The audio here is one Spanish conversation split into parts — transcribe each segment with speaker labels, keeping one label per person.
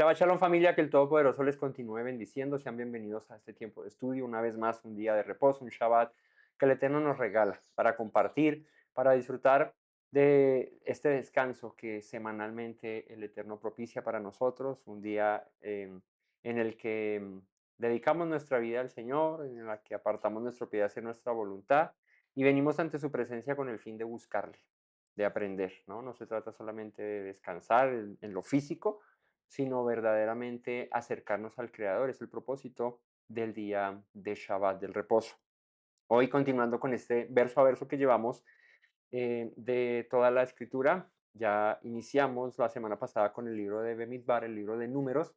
Speaker 1: Shabbat Shalom familia, que el Todopoderoso les continúe bendiciendo. Sean bienvenidos a este tiempo de estudio. Una vez más, un día de reposo, un Shabbat que el Eterno nos regala para compartir, para disfrutar de este descanso que semanalmente el Eterno propicia para nosotros. Un día en el que dedicamos nuestra vida al Señor, en el que apartamos nuestro pie de hacer nuestra voluntad y venimos ante su presencia con el fin de buscarle, de aprender, ¿no? No se trata solamente de descansar en lo físico, sino verdaderamente acercarnos al Creador. Es el propósito del día de Shabbat, del reposo. Hoy, continuando con este verso a verso que llevamos de toda la escritura, ya iniciamos la semana pasada con el libro de Bemidbar, el libro de Números,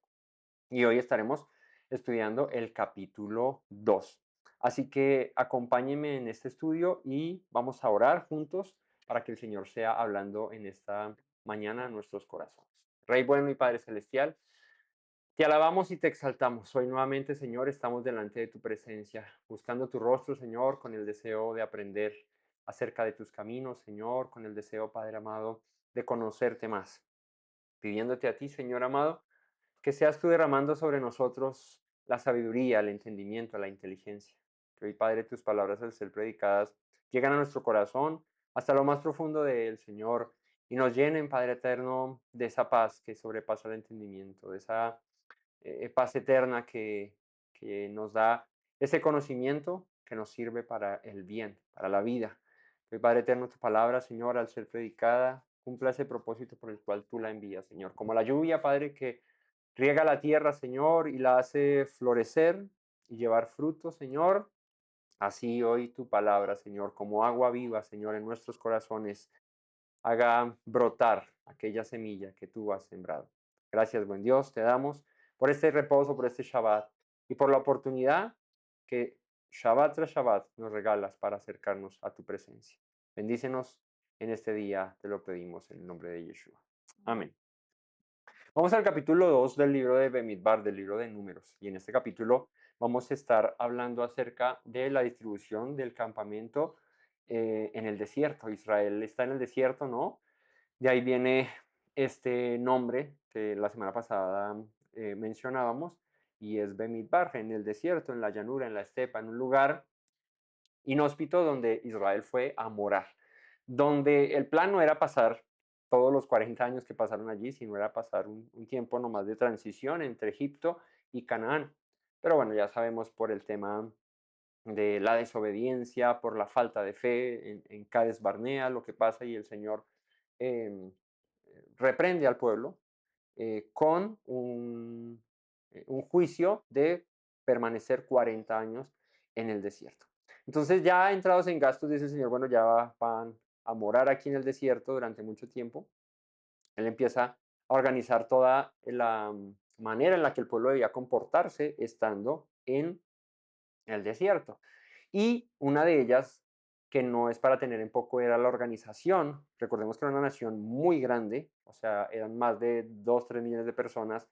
Speaker 1: y hoy estaremos estudiando el capítulo 2. Así que acompáñenme en este estudio y vamos a orar juntos para que el Señor sea hablando en esta mañana a nuestros corazones. Rey bueno y Padre celestial, te alabamos y te exaltamos. Hoy nuevamente, Señor, estamos delante de tu presencia, buscando tu rostro, Señor, con el deseo de aprender acerca de tus caminos, Señor, con el deseo, Padre amado, de conocerte más. Pidiéndote a ti, Señor amado, que seas tú derramando sobre nosotros la sabiduría, el entendimiento, la inteligencia. Que hoy, Padre, tus palabras al ser predicadas llegan a nuestro corazón hasta lo más profundo de él, Señor, y nos llenen, Padre eterno, de esa paz que sobrepasa el entendimiento, de esa paz eterna que nos da ese conocimiento que nos sirve para el bien, para la vida. Que hoy, Padre eterno, tu palabra, Señor, al ser predicada, cumpla ese propósito por el cual tú la envías, Señor. Como la lluvia, Padre, que riega la tierra, Señor, y la hace florecer y llevar fruto, Señor. Así hoy tu palabra, Señor, como agua viva, Señor, en nuestros corazones, haga brotar aquella semilla que tú has sembrado. Gracias, buen Dios, te damos por este reposo, por este Shabbat y por la oportunidad que Shabbat tras Shabbat nos regalas para acercarnos a tu presencia. Bendícenos en este día, te lo pedimos en el nombre de Yeshua. Amén. Vamos al capítulo 2 del libro de Bemidbar, del libro de Números. Y en este capítulo vamos a estar hablando acerca de la distribución del campamento en el desierto. Israel está en el desierto, ¿no? De ahí viene este nombre que la semana pasada mencionábamos, y es Bemidbar, en el desierto, en la llanura, en la estepa, en un lugar inhóspito donde Israel fue a morar, donde el plan no era pasar todos los 40 años que pasaron allí, sino era pasar un tiempo nomás de transición entre Egipto y Canaán. Pero bueno, ya sabemos por el tema de la desobediencia, por la falta de fe en Cades Barnea, lo que pasa, y el Señor em, reprende al pueblo con un juicio de permanecer 40 años en el desierto. Entonces, ya entrados en gastos, dice el Señor, bueno, ya van a morar aquí en el desierto durante mucho tiempo. Él empieza a organizar toda la manera en la que el pueblo debía comportarse estando en el desierto. Y una de ellas, que no es para tener en poco, era la organización. Recordemos que era una nación muy grande, o sea, eran más de 2 3 millones de personas,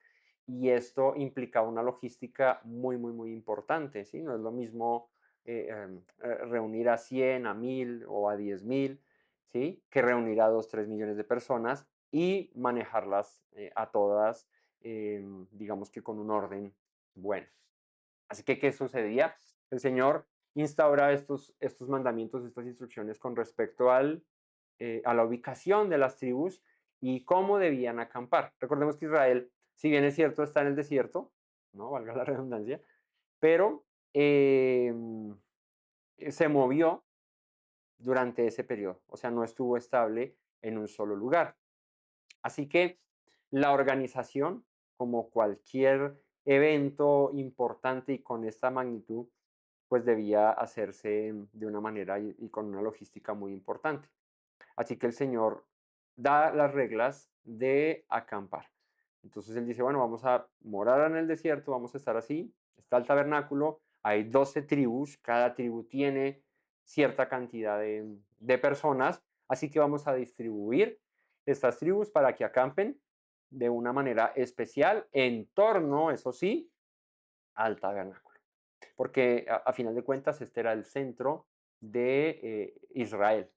Speaker 1: y esto implicaba una logística muy, muy, muy importante, ¿sí? No es lo mismo reunir a 100, a 1000 o a 10,000, ¿sí? Que reunir a 2 3 millones de personas y manejarlas a todas, digamos que con un orden bueno. Así que, ¿qué sucedía? El Señor instaura estos mandamientos, estas instrucciones con respecto a la ubicación de las tribus y cómo debían acampar. Recordemos que Israel, si bien es cierto, está en el desierto, ¿no? Valga la redundancia, pero se movió durante ese periodo, o sea, no estuvo estable en un solo lugar. Así que la organización, como cualquier evento importante y con esta magnitud, pues debía hacerse de una manera y con una logística muy importante. Así que el Señor da las reglas de acampar. Entonces Él dice, bueno, vamos a morar en el desierto, vamos a estar así, está el tabernáculo, hay 12 tribus, cada tribu tiene cierta cantidad de personas, así que vamos a distribuir estas tribus para que acampen de una manera especial en torno, eso sí, al tabernáculo. Porque a final de cuentas este era el centro de Israel,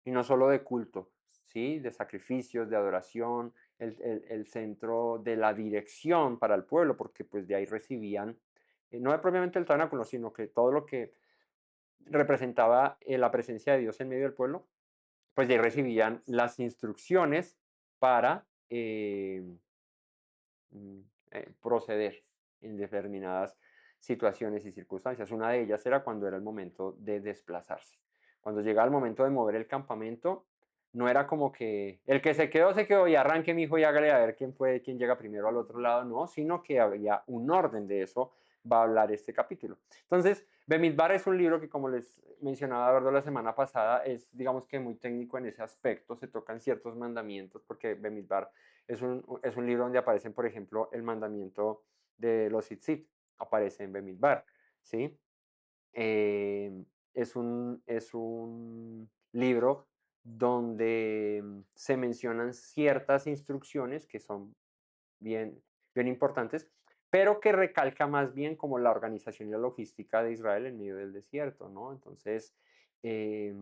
Speaker 1: y no solo de culto, ¿sí? De sacrificios, de adoración el centro de la dirección para el pueblo, porque pues de ahí recibían, no propiamente el tabernáculo, sino que todo lo que representaba la presencia de Dios en medio del pueblo, pues de ahí recibían las instrucciones para mm, proceder en determinadas situaciones y circunstancias. Una de ellas era cuando era el momento de desplazarse. Cuando llegaba el momento de mover el campamento, no era como que el que se quedó y arranque mi hijo y hágale a ver quién puede, quién llega primero al otro lado, no, sino que había un orden de eso, va a hablar este capítulo. Entonces, Bemidbar es un libro que, como les mencionaba Eduardo la semana pasada, es digamos que muy técnico en ese aspecto, se tocan ciertos mandamientos, porque Bemidbar es un libro donde aparecen, por ejemplo, el mandamiento de los tzitzit, aparece en Bemidbar, ¿sí? Es un libro donde se mencionan ciertas instrucciones que son bien, bien importantes, pero que recalca más bien como la organización y la logística de Israel en medio del desierto, ¿no? Entonces, eh,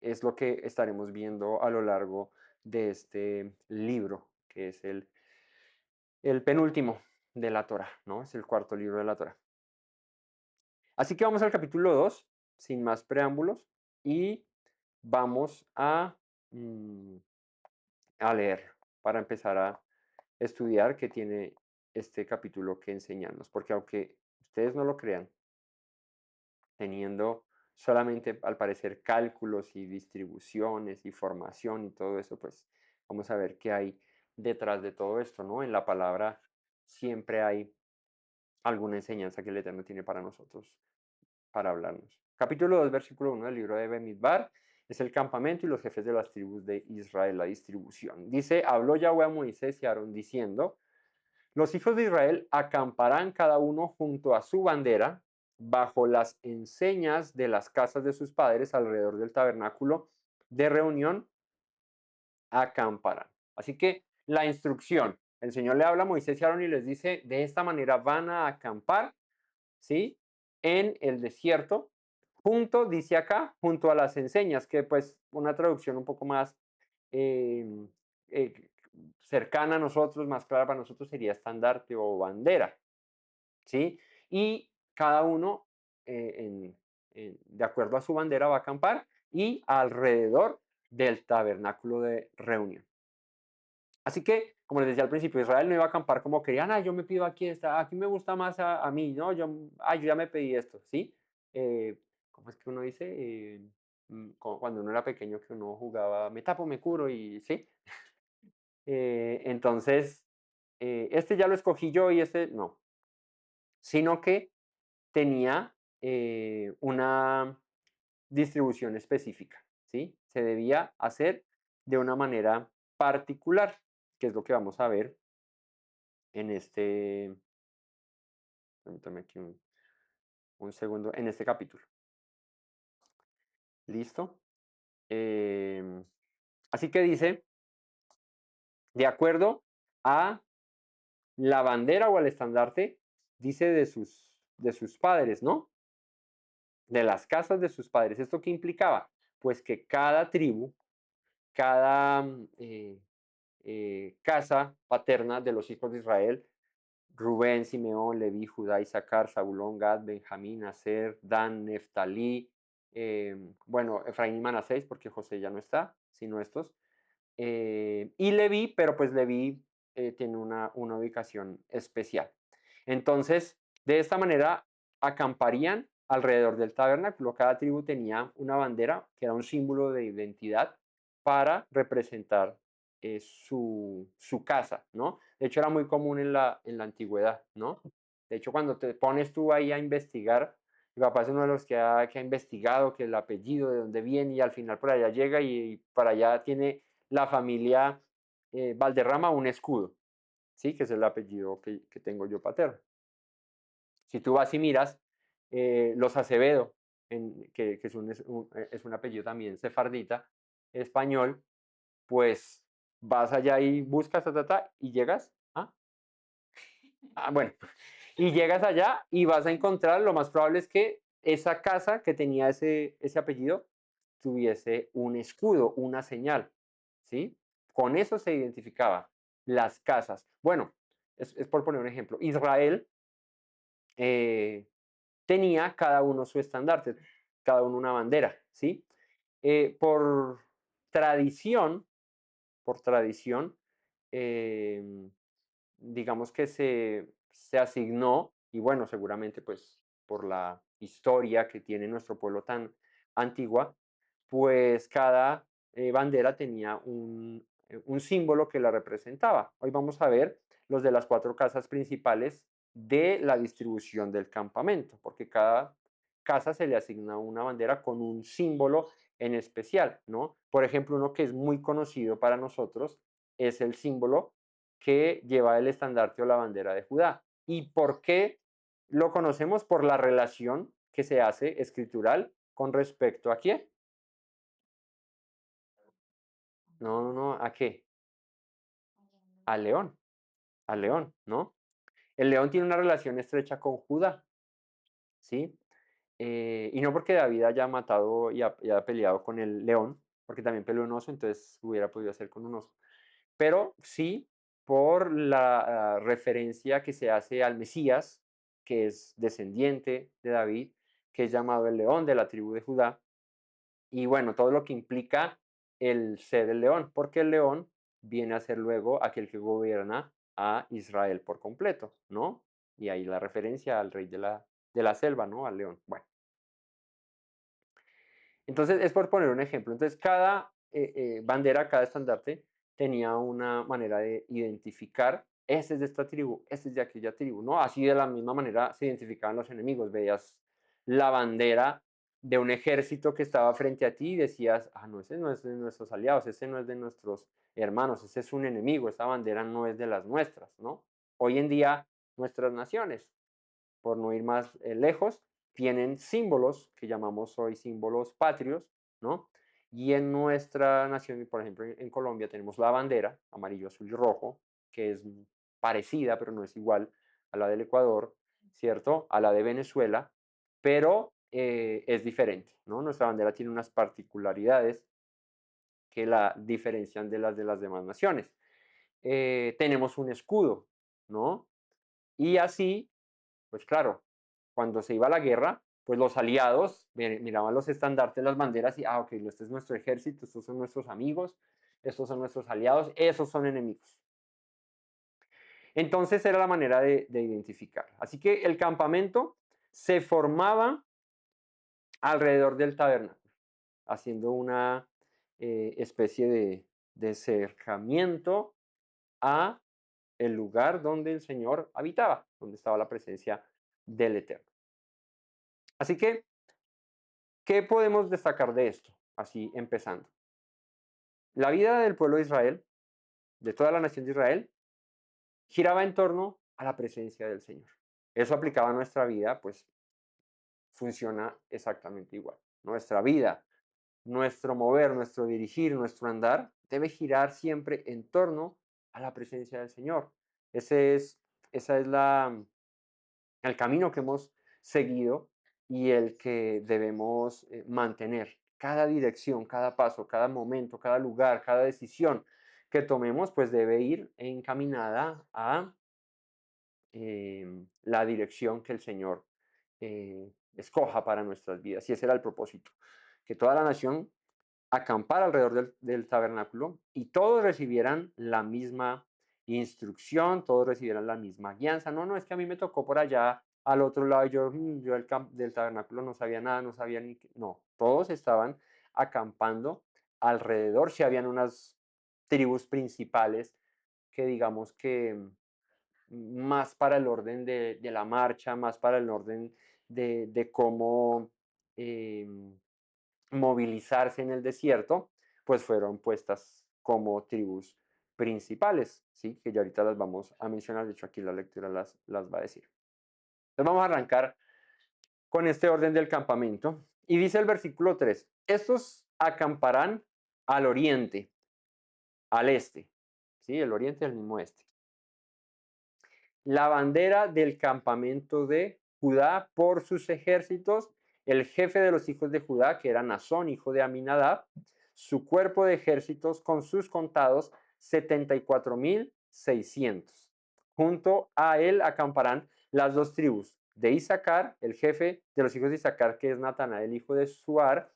Speaker 1: es lo que estaremos viendo a lo largo de este libro, que es el penúltimo de la Torah, ¿no? Es el cuarto libro de la Torah. Así que vamos al capítulo 2, sin más preámbulos, y vamos mm, a leer para empezar a estudiar qué tiene este capítulo que enseñarnos. Porque aunque ustedes no lo crean, teniendo solamente al parecer cálculos y distribuciones y formación y todo eso, pues vamos a ver qué hay detrás de todo esto, ¿no? En la palabra siempre hay alguna enseñanza que el Eterno tiene para nosotros, para hablarnos. Capítulo 2, versículo 1 del libro de Bemidbar, es el campamento y los jefes de las tribus de Israel, la distribución. Dice, habló Yahweh a Moisés y a Aarón diciendo, los hijos de Israel acamparán cada uno junto a su bandera, bajo las enseñas de las casas de sus padres alrededor del tabernáculo de reunión, acamparán. Así que la instrucción, el Señor le habla a Moisés y a Aarón y les dice, de esta manera van a acampar, ¿sí? En el desierto, junto, dice acá, junto a las enseñas, que pues una traducción un poco más eh, eh, cercana a nosotros, más clara para nosotros, sería estandarte o bandera, ¿sí? Y cada uno, de acuerdo a su bandera, va a acampar y alrededor del tabernáculo de reunión. Así que, como les decía al principio, Israel no iba a acampar como querían, yo me pido aquí, aquí me gusta más a mí, ¿no? Yo ya me pedí esto, ¿sí? ¿Cómo es que uno dice? Cuando uno era pequeño que uno jugaba, me tapo, me curo y, ¿sí? Entonces, este ya lo escogí yo y este no, sino que tenía una distribución específica, ¿sí? Se debía hacer de una manera particular, que es lo que vamos a ver en este, permítame aquí un segundo, en este capítulo. ¿Listo? Así que dice, de acuerdo a la bandera o al estandarte, dice de sus padres, ¿no? De las casas de sus padres. ¿Esto qué implicaba? Pues que cada tribu, cada casa paterna de los hijos de Israel, Rubén, Simeón, Leví, Judá, Isaacar, Zabulón, Gad, Benjamín, Aser, Dan, Neftalí, bueno, Efraín y Manasés, porque José ya no está, sino estos, y Leví, pero pues Leví tiene una ubicación especial. Entonces, de esta manera, acamparían alrededor del tabernáculo. Cada tribu tenía una bandera, que era un símbolo de identidad, para representar su casa, ¿no? De hecho, era muy común en la antigüedad, ¿no? De hecho, cuando te pones tú ahí a investigar, mi papá es uno de los que ha investigado que el apellido, de dónde viene, y al final por allá llega y para allá tiene la familia Valderrama un escudo, ¿sí? Que es el apellido que tengo yo paterno. Si tú vas y miras, los Acevedo, que es un apellido también sefardita, español, pues vas allá y buscas, y llegas, bueno, y llegas allá y vas a encontrar, lo más probable es que esa casa que tenía ese apellido tuviese un escudo, una señal, ¿sí? Con eso se identificaba las casas. Bueno, es por poner un ejemplo. Israel eh, tenía cada uno su estandarte, cada uno una bandera, ¿sí? Por tradición, por tradición, eh, digamos que se asignó, y bueno, seguramente pues por la historia que tiene nuestro pueblo tan antigua, pues cada bandera tenía un símbolo que la representaba. Hoy vamos a ver los de las cuatro casas principales de la distribución del campamento, porque cada casa se le asigna una bandera con un símbolo en especial, ¿no? Por ejemplo, uno que es muy conocido para nosotros es el símbolo que lleva el estandarte o la bandera de Judá. ¿Y por qué lo conocemos? Por la relación que se hace escritural con respecto a quién. No, no, no, ¿a qué? Al león, al león, ¿no? El león tiene una relación estrecha con Judá, ¿sí? Y no porque David haya matado y haya peleado con el león, porque también peleó un oso, entonces hubiera podido hacer con un oso. Pero sí por la referencia que se hace al Mesías, que es descendiente de David, que es llamado el león de la tribu de Judá, y bueno, todo lo que implica el ser el león, porque el león viene a ser luego aquel que gobierna a Israel por completo, ¿no? Y ahí la referencia al rey de la selva, ¿no? Al león. Bueno, entonces es por poner un ejemplo. Entonces cada bandera, cada estandarte tenía una manera de identificar, este es de esta tribu, este es de aquella tribu, ¿no? Así de la misma manera se identificaban los enemigos. Veías la bandera de un ejército que estaba frente a ti y decías, ah, no, ese no es de nuestros aliados, ese no es de nuestros hermanos, ese es un enemigo, esa bandera no es de las nuestras, ¿no? Hoy en día nuestras naciones, por no ir más lejos, tienen símbolos que llamamos hoy símbolos patrios, ¿no? Y en nuestra nación, por ejemplo, en Colombia tenemos la bandera, amarillo, azul y rojo, que es parecida, pero no es igual a la del Ecuador, ¿cierto? A la de Venezuela, pero es diferente, ¿no? Nuestra bandera tiene unas particularidades que la diferencian de las demás naciones. Tenemos un escudo, ¿no? Y así pues claro, cuando se iba a la guerra, pues los aliados miraban los estandartes, las banderas y, ah, ok, este es nuestro ejército, estos son nuestros amigos, estos son nuestros aliados, esos son enemigos. Entonces era la manera de identificar. Así que el campamento se formaba alrededor del tabernáculo, haciendo una especie de cercamiento a el lugar donde el Señor habitaba, donde estaba la presencia del Eterno. Así que ¿qué podemos destacar de esto? Así empezando. La vida del pueblo de Israel, de toda la nación de Israel, giraba en torno a la presencia del Señor. Eso aplicaba a nuestra vida, pues funciona exactamente igual. Nuestra vida, nuestro mover, nuestro dirigir, nuestro andar, debe girar siempre en torno a la presencia del Señor. Ese es, esa es el camino que hemos seguido y el que debemos mantener. Cada dirección, cada paso, cada momento, cada lugar, cada decisión que tomemos, pues debe ir encaminada a la dirección que el Señor escoja para nuestras vidas. Y ese era el propósito, que toda la nación acampar alrededor del tabernáculo y todos recibieran la misma instrucción, todos recibieran la misma guianza. No, no, es que a mí me tocó por allá al otro lado, yo del tabernáculo no sabía nada, no sabía ni qué. No, todos estaban acampando alrededor, si habían unas tribus principales que digamos que más para el orden de la marcha, más para el orden de cómo movilizarse en el desierto, pues fueron puestas como tribus principales, ¿sí? Que ya ahorita las vamos a mencionar, de hecho aquí la lectura las va a decir. Entonces vamos a arrancar con este orden del campamento y dice el versículo 3, estos acamparán al oriente, al este, ¿sí? El oriente es el mismo este. La bandera del campamento de Judá por sus ejércitos, el jefe de los hijos de Judá, que era Nazón, hijo de Aminadab, su cuerpo de ejércitos con sus contados 74.600. Junto a él acamparán las dos tribus de Isaacar, el jefe de los hijos de Isaacar, que es Natanael, hijo de Suar,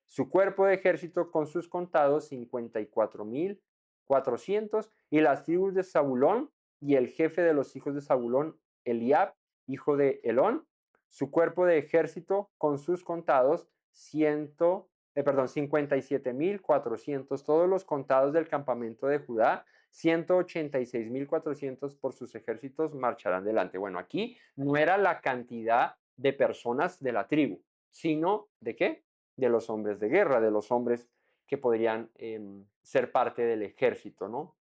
Speaker 1: su cuerpo de ejército con sus contados 54.400, y las tribus de Zabulón y el jefe de los hijos de Zabulón, Eliab, hijo de Elón, su cuerpo de ejército con sus contados 57.400, todos los contados del campamento de Judá, 186.400 por sus ejércitos marcharán delante. Bueno, aquí no era la cantidad de personas de la tribu, sino ¿de qué? De los hombres de guerra, de los hombres que podrían ser parte del ejército, ¿no?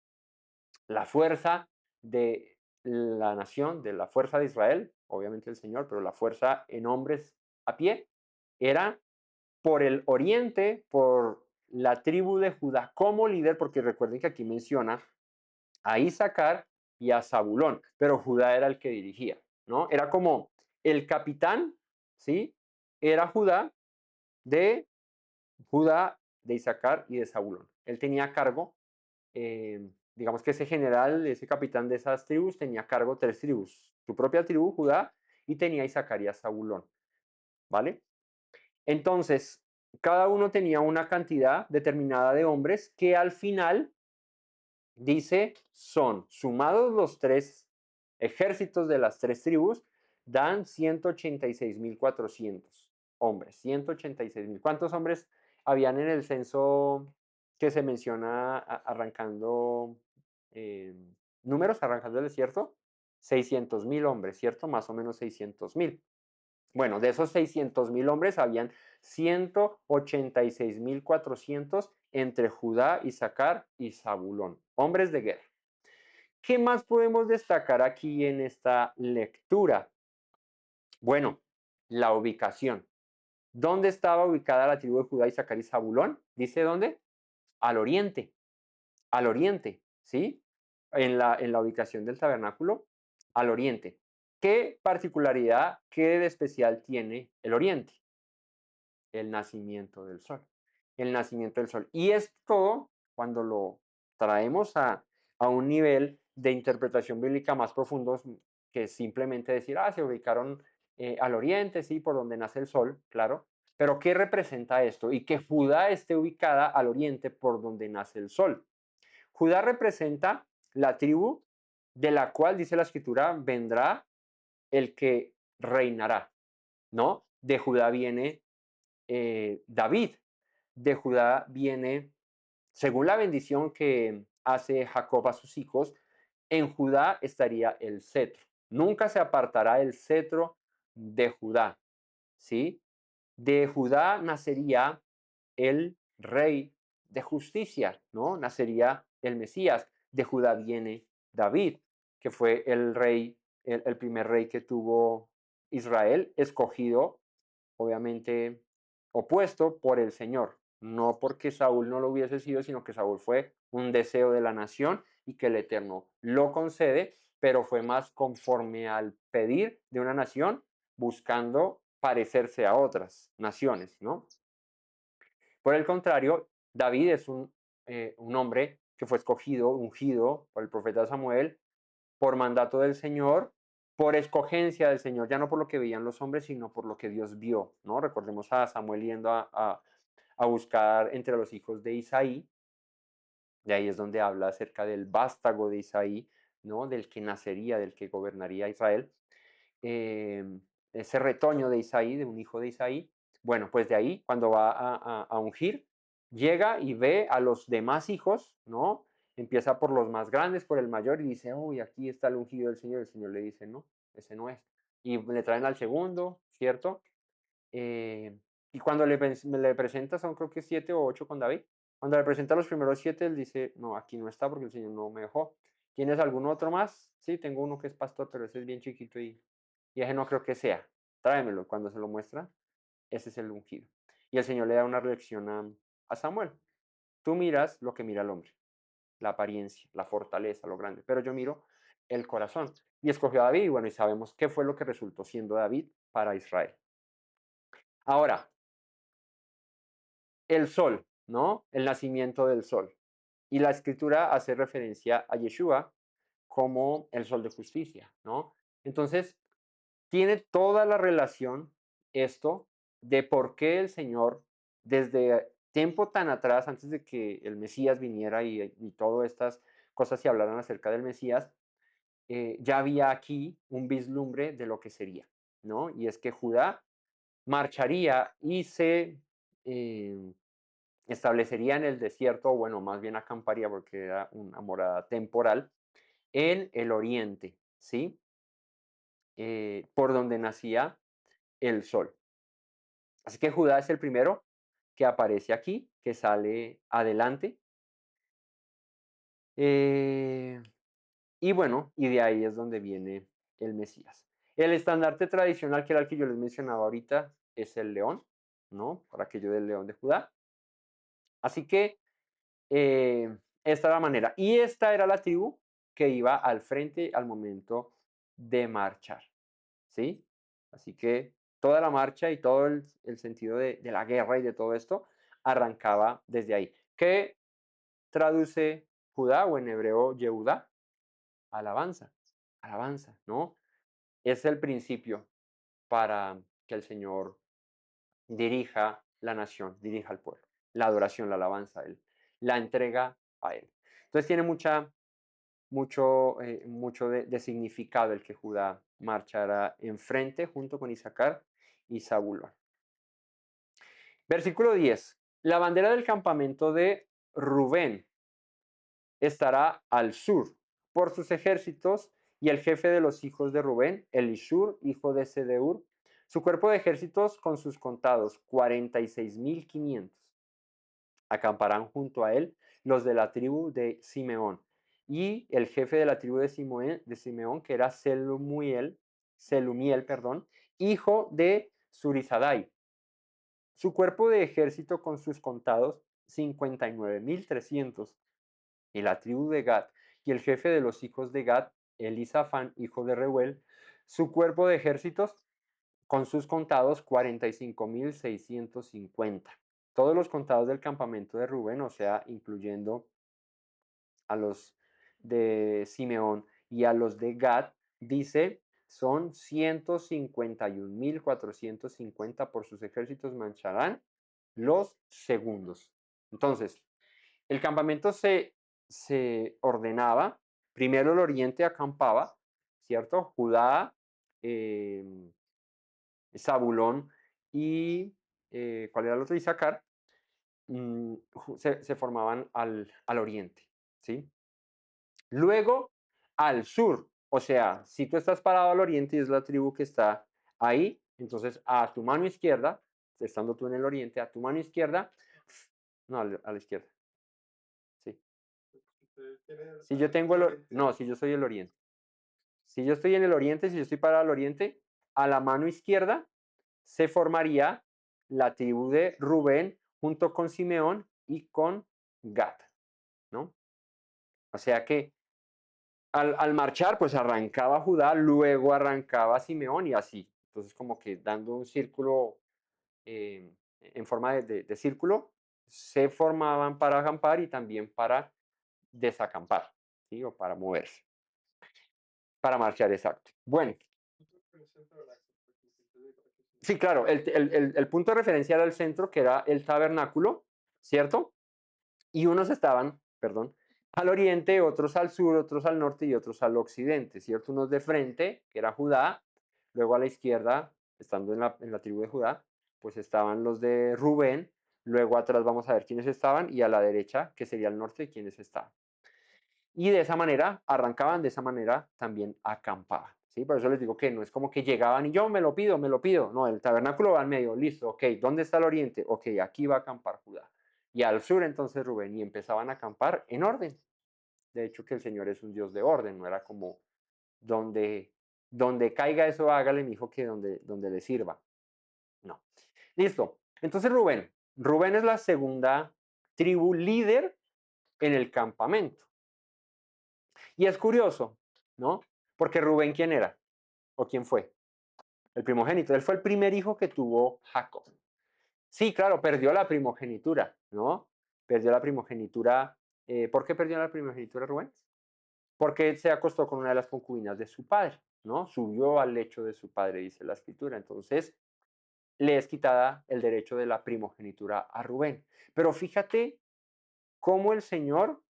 Speaker 1: La fuerza de la nación, de la fuerza de Israel, obviamente el Señor, pero la fuerza en hombres a pie, era por el oriente, por la tribu de Judá como líder, porque recuerden que aquí menciona a Isaacar y a Zabulón, pero Judá era el que dirigía, ¿no? Era como el capitán, ¿sí? Era Judá, de Isaacar y de Zabulón. Él tenía a cargo, digamos que ese general, ese capitán de esas tribus, tenía a cargo tres tribus, su propia tribu, Judá, y tenía a Isaacar y a Zabulón, ¿vale? Entonces, cada uno tenía una cantidad determinada de hombres que al final dice son sumados los tres ejércitos de las tres tribus, dan 186.400 hombres. 186.000. ¿Cuántos hombres habían en el censo que se menciona arrancando números, arrancando el desierto? 600.000 hombres, ¿cierto? Más o menos 600.000. Bueno, de esos 600.000 hombres habían 186.400 entre Judá, Isaacar y Zabulón, hombres de guerra. ¿Qué más podemos destacar aquí en esta lectura? Bueno, la ubicación. ¿Dónde estaba ubicada la tribu de Judá, Isaacar y Zabulón? ¿Dice dónde? Al oriente, ¿sí? En la ubicación del tabernáculo, al oriente. ¿Qué particularidad, qué de especial tiene el oriente? El nacimiento del sol. El nacimiento del sol. Y esto, cuando lo traemos a un nivel de interpretación bíblica más profundo, que simplemente decir, se ubicaron al oriente, sí, por donde nace el sol, claro. Pero ¿qué representa esto? Y que Judá esté ubicada al oriente por donde nace el sol. Judá representa la tribu de la cual, dice la escritura, vendrá el que reinará, ¿no? De Judá viene David. De Judá viene, según la bendición que hace Jacob a sus hijos, en Judá estaría el cetro. Nunca se apartará el cetro de Judá, ¿sí? De Judá nacería el rey de justicia, ¿no? Nacería el Mesías. De Judá viene David, que fue el rey, el primer rey que tuvo Israel, escogido obviamente opuesto por el Señor, no porque Saúl no lo hubiese sido, sino que Saúl fue un deseo de la nación y que el Eterno lo concede, pero fue más conforme al pedir de una nación buscando parecerse a otras naciones, ¿no? Por el contrario, David es un hombre que fue escogido, ungido por el profeta Samuel, por mandato del Señor, por escogencia del Señor, ya no por lo que veían los hombres, sino por lo que Dios vio, ¿no? Recordemos a Samuel yendo a buscar entre los hijos de Isaí, de ahí es donde habla acerca del vástago de Isaí, ¿no? Del que nacería, del que gobernaría Israel. eh, Ese retoño de Isaí, de un hijo de Isaí. Bueno, pues de ahí, cuando va a ungir, llega y ve a los demás hijos, ¿no? Empieza por los más grandes, por el mayor, y dice, uy, aquí está el ungido del Señor. El Señor le dice, no, ese no es. Y le traen al segundo, ¿cierto? Eh, y cuando le presenta, son creo que 7 o 8 con David. Cuando le presenta los primeros 7, él dice, no, aquí no está porque el Señor no me dejó. ¿Tienes algún otro más? Sí, tengo uno que es pastor, pero ese es bien chiquito y ese no creo que sea. Tráemelo. Cuando se lo muestra, ese es el ungido. Y el Señor le da una lección a Samuel. Tú miras lo que mira el hombre, la apariencia, la fortaleza, lo grande, pero yo miro el corazón. Y escogió a David y bueno, y sabemos qué fue lo que resultó siendo David para Israel. Ahora, el sol, ¿no? El nacimiento del sol. Y la escritura hace referencia a Yeshua como el sol de justicia, ¿no? Entonces, tiene toda la relación esto de por qué el Señor, desde tiempo tan atrás, antes de que el Mesías viniera y todas estas cosas se hablaran acerca del Mesías, ya había aquí un vislumbre de lo que sería, ¿no? Y es que Judá marcharía y se eh, establecería en el desierto, o bueno, más bien acamparía porque era una morada temporal, en el oriente, ¿sí? Por donde nacía el sol. Así que Judá es el primero que aparece aquí, que sale adelante. Eh, y bueno, y de ahí es donde viene el Mesías. El estandarte tradicional, que era el que yo les mencionaba ahorita, es el león, ¿no? Por aquello del león de Judá. Así que esta era la manera. Y esta era la tribu que iba al frente al momento de marchar, ¿sí? Así que toda la marcha y todo el sentido de la guerra y de todo esto arrancaba desde ahí. ¿Qué traduce Judá o en hebreo Yehudá? Alabanza, alabanza, ¿no? Es el principio para que el Señor dirija la nación, dirija al pueblo. La adoración, la alabanza a Él, la entrega a Él. Entonces tiene mucho de significado el que Judá marchara enfrente junto con Isaacar y Zabulón. Versículo 10. La bandera del campamento de Rubén estará al sur por sus ejércitos y el jefe de los hijos de Rubén, Elishur, hijo de Sedeur, su cuerpo de ejércitos con sus contados, 46.500. Acamparán junto a él los de la tribu de Simeón. Y el jefe de la tribu de Simeón, que era Selumiel, perdón, hijo de Surizadai. Su cuerpo de ejército con sus contados, 59.300. Y la tribu de Gad, y el jefe de los hijos de Gad, Elisafán, hijo de Reuel, su cuerpo de ejércitos con sus contados, 45.650. Todos los contados del campamento de Rubén, o sea, incluyendo a los de Simeón y a los de Gad, dice, son 151.450 por sus ejércitos mancharán los segundos. Entonces, el campamento se ordenaba, primero el oriente acampaba, ¿cierto? Judá, eh, Zabulón y, ¿cuál era el otro? Isaacar, se formaban al oriente, ¿sí? Luego, al sur, o sea, si tú estás parado al oriente y es la tribu que está ahí, entonces a tu mano izquierda, estando tú en el oriente, a tu mano izquierda, no, a la izquierda, sí. Si yo tengo no, si yo soy el oriente. Si yo estoy en el oriente, si yo estoy parado al oriente, a la mano izquierda se formaría la tribu de Rubén junto con Simeón y con Gad, ¿no? O sea que al marchar, pues arrancaba Judá, luego arrancaba Simeón y así. Entonces, como que dando un círculo en forma de círculo, se formaban para acampar y también para desacampar, ¿sí? O para moverse, para marchar, exacto. Bueno, sí, claro, el punto de referencia era el centro, que era el tabernáculo, ¿cierto? Y unos estaban, perdón, al oriente, otros al sur, otros al norte y otros al occidente, ¿cierto? Unos de frente, que era Judá, luego a la izquierda, estando en la tribu de Judá, pues estaban los de Rubén, luego atrás vamos a ver quiénes estaban, y a la derecha, que sería el norte, quiénes estaban. Y de esa manera arrancaban, de esa manera también acampaban. ¿Sí? Por eso les digo que no es como que llegaban y yo me lo pido, me lo pido. No, el tabernáculo va al medio, listo, ok, ¿dónde está el oriente? Ok, aquí va a acampar Judá. Y al sur entonces Rubén, y empezaban a acampar en orden. De hecho que el Señor es un Dios de orden, no era como donde, donde caiga eso, hágale, mi hijo, que donde le sirva. No. Listo. Entonces Rubén es la segunda tribu líder en el campamento. Y es curioso, ¿no? Porque Rubén, ¿quién era? ¿O quién fue? El primogénito. Él fue el primer hijo que tuvo Jacob. Sí, claro, perdió la primogenitura, ¿no? Perdió la primogenitura ¿Por qué perdió la primogenitura Rubén? Porque se acostó con una de las concubinas de su padre, ¿no? Subió al lecho de su padre, dice la escritura. Entonces, le es quitada el derecho de la primogenitura a Rubén. Pero fíjate cómo el Señor,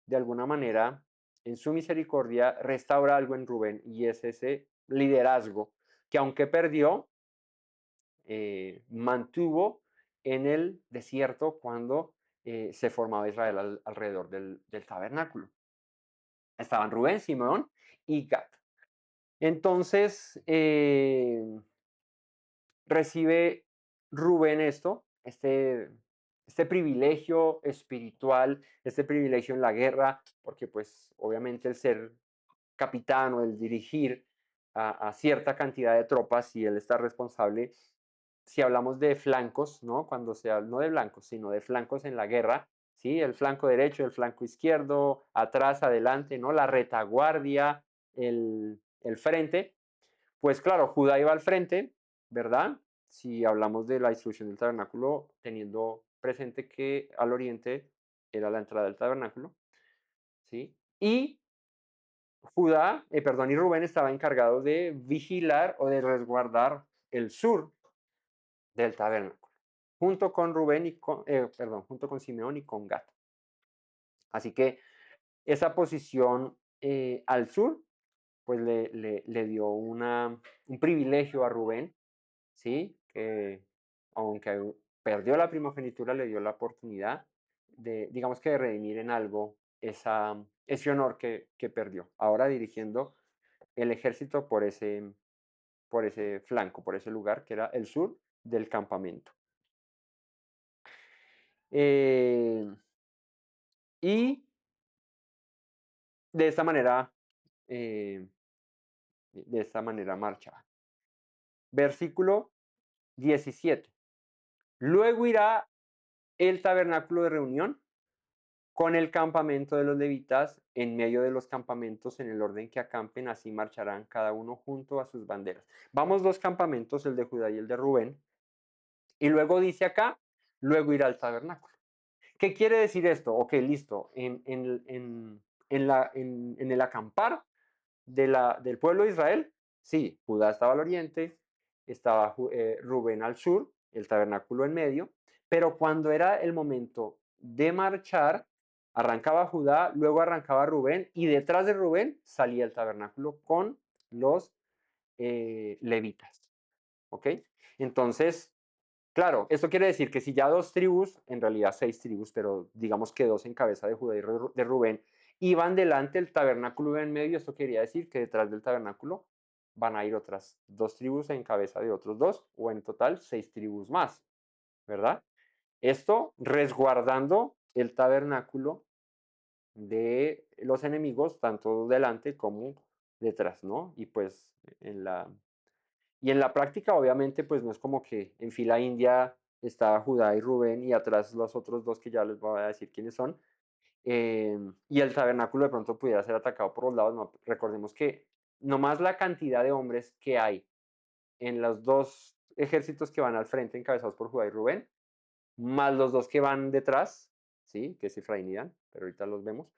Speaker 1: de alguna manera, en su misericordia, restaura algo en Rubén y es ese liderazgo que aunque perdió, mantuvo en el desierto cuando se formaba Israel alrededor del tabernáculo. Estaban Rubén, Simeón y Gad. Entonces, recibe Rubén este privilegio espiritual, este privilegio en la guerra, porque pues obviamente el ser capitán o el dirigir a cierta cantidad de tropas y él está responsable, si hablamos de flancos, ¿no? Cuando sea, no de blancos, sino de flancos en la guerra, ¿sí? El flanco derecho, el flanco izquierdo, atrás, adelante, ¿no? La retaguardia, el frente, pues claro, Judá iba al frente, ¿verdad? Si hablamos de la distribución del tabernáculo, teniendo presente que al oriente era la entrada del tabernáculo, ¿sí? Y y Rubén estaba encargado de vigilar o de resguardar el sur del tabernáculo, junto con junto con Simeón y con Gad. Así que esa posición al sur, pues le dio un privilegio a Rubén, ¿sí? Que aunque perdió la primogenitura, le dio la oportunidad de, digamos que de redimir en algo ese honor que perdió. Ahora dirigiendo el ejército por ese flanco, por ese lugar que era el sur del campamento. Eh, y de esta manera, eh, marcha. Versículo 17. Luego irá el tabernáculo de reunión con el campamento de los levitas en medio de los campamentos en el orden que acampen, así marcharán cada uno junto a sus banderas. Vamos dos campamentos, el de Judá y el de Rubén, y luego dice acá, luego irá al tabernáculo. ¿Qué quiere decir esto? Ok, listo. En el acampar del pueblo de Israel, sí, Judá estaba al oriente, estaba Rubén al sur, el tabernáculo en medio, pero cuando era el momento de marchar, arrancaba Judá, luego arrancaba Rubén y detrás de Rubén salía el tabernáculo con los levitas. ¿Ok? Entonces, claro, esto quiere decir que si ya dos tribus, en realidad seis tribus, pero digamos que dos en cabeza de Judá y de Rubén, iban delante, el tabernáculo iba en medio, esto quería decir que detrás del tabernáculo van a ir otras dos tribus en cabeza de otros dos, o en total seis tribus más, ¿verdad? Esto resguardando el tabernáculo de los enemigos, tanto delante como detrás, ¿no? Y pues en la práctica, obviamente, pues no es como que en fila india estaba Judá y Rubén y atrás los otros dos que ya les voy a decir quiénes son. Y el tabernáculo de pronto pudiera ser atacado por los lados. No, recordemos que nomás la cantidad de hombres que hay en los dos ejércitos que van al frente encabezados por Judá y Rubén, más los dos que van detrás, ¿sí? Que es Efraín y Dan, pero ahorita los vemos,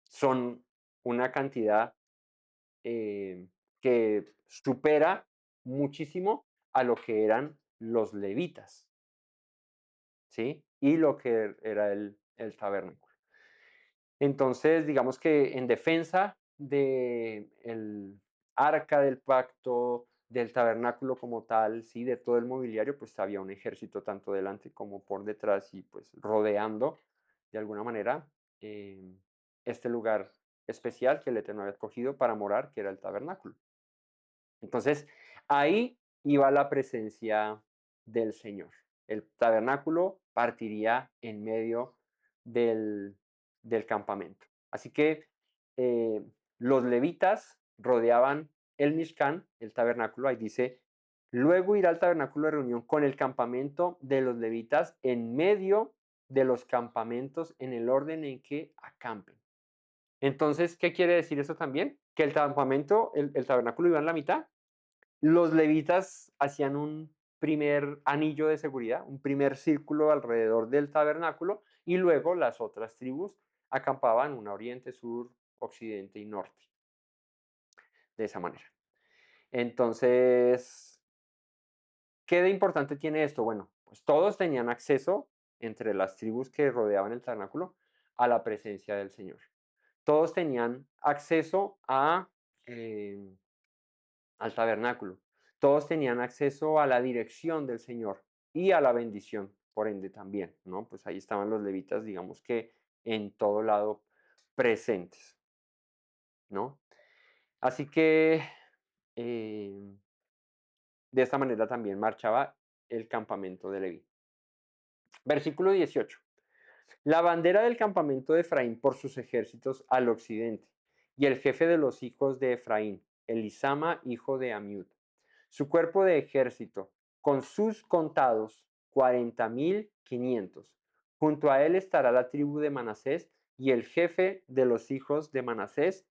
Speaker 1: son una cantidad que supera muchísimo a lo que eran los levitas, ¿sí? Y lo que era el tabernáculo. Entonces, digamos que en defensa del arca del pacto, del tabernáculo como tal, ¿sí? De todo el mobiliario, pues había un ejército tanto delante como por detrás y pues rodeando de alguna manera eh, este lugar especial que el Eterno había escogido para morar, que era el tabernáculo. Entonces, ahí iba la presencia del Señor. El tabernáculo partiría en medio del, del campamento. Así que eh, los levitas rodeaban el Mishkan, el tabernáculo, ahí dice, luego irá al tabernáculo de reunión con el campamento de los levitas en medio de los campamentos en el orden en que acampen. Entonces, ¿qué quiere decir eso también? Que el campamento, el tabernáculo iba en la mitad, los levitas hacían un primer anillo de seguridad, un primer círculo alrededor del tabernáculo, y luego las otras tribus acampaban una oriente, sur, occidente y norte, de esa manera. Entonces, ¿qué de importante tiene esto? Bueno, pues todos tenían acceso entre las tribus que rodeaban el tabernáculo a la presencia del Señor. Todos tenían acceso eh, al tabernáculo. Todos tenían acceso a la dirección del Señor y a la bendición, por ende también, ¿no? Pues ahí estaban los levitas, digamos que en todo lado presentes, ¿no? Así que eh, de esta manera también marchaba el campamento de Leví. Versículo 18. La bandera del campamento de Efraín por sus ejércitos al occidente, y el jefe de los hijos de Efraín, Elisama, hijo de Amiud. Su cuerpo de ejército, con sus contados, 40.500. Junto a él estará la tribu de Manasés y el jefe de los hijos de Manasés,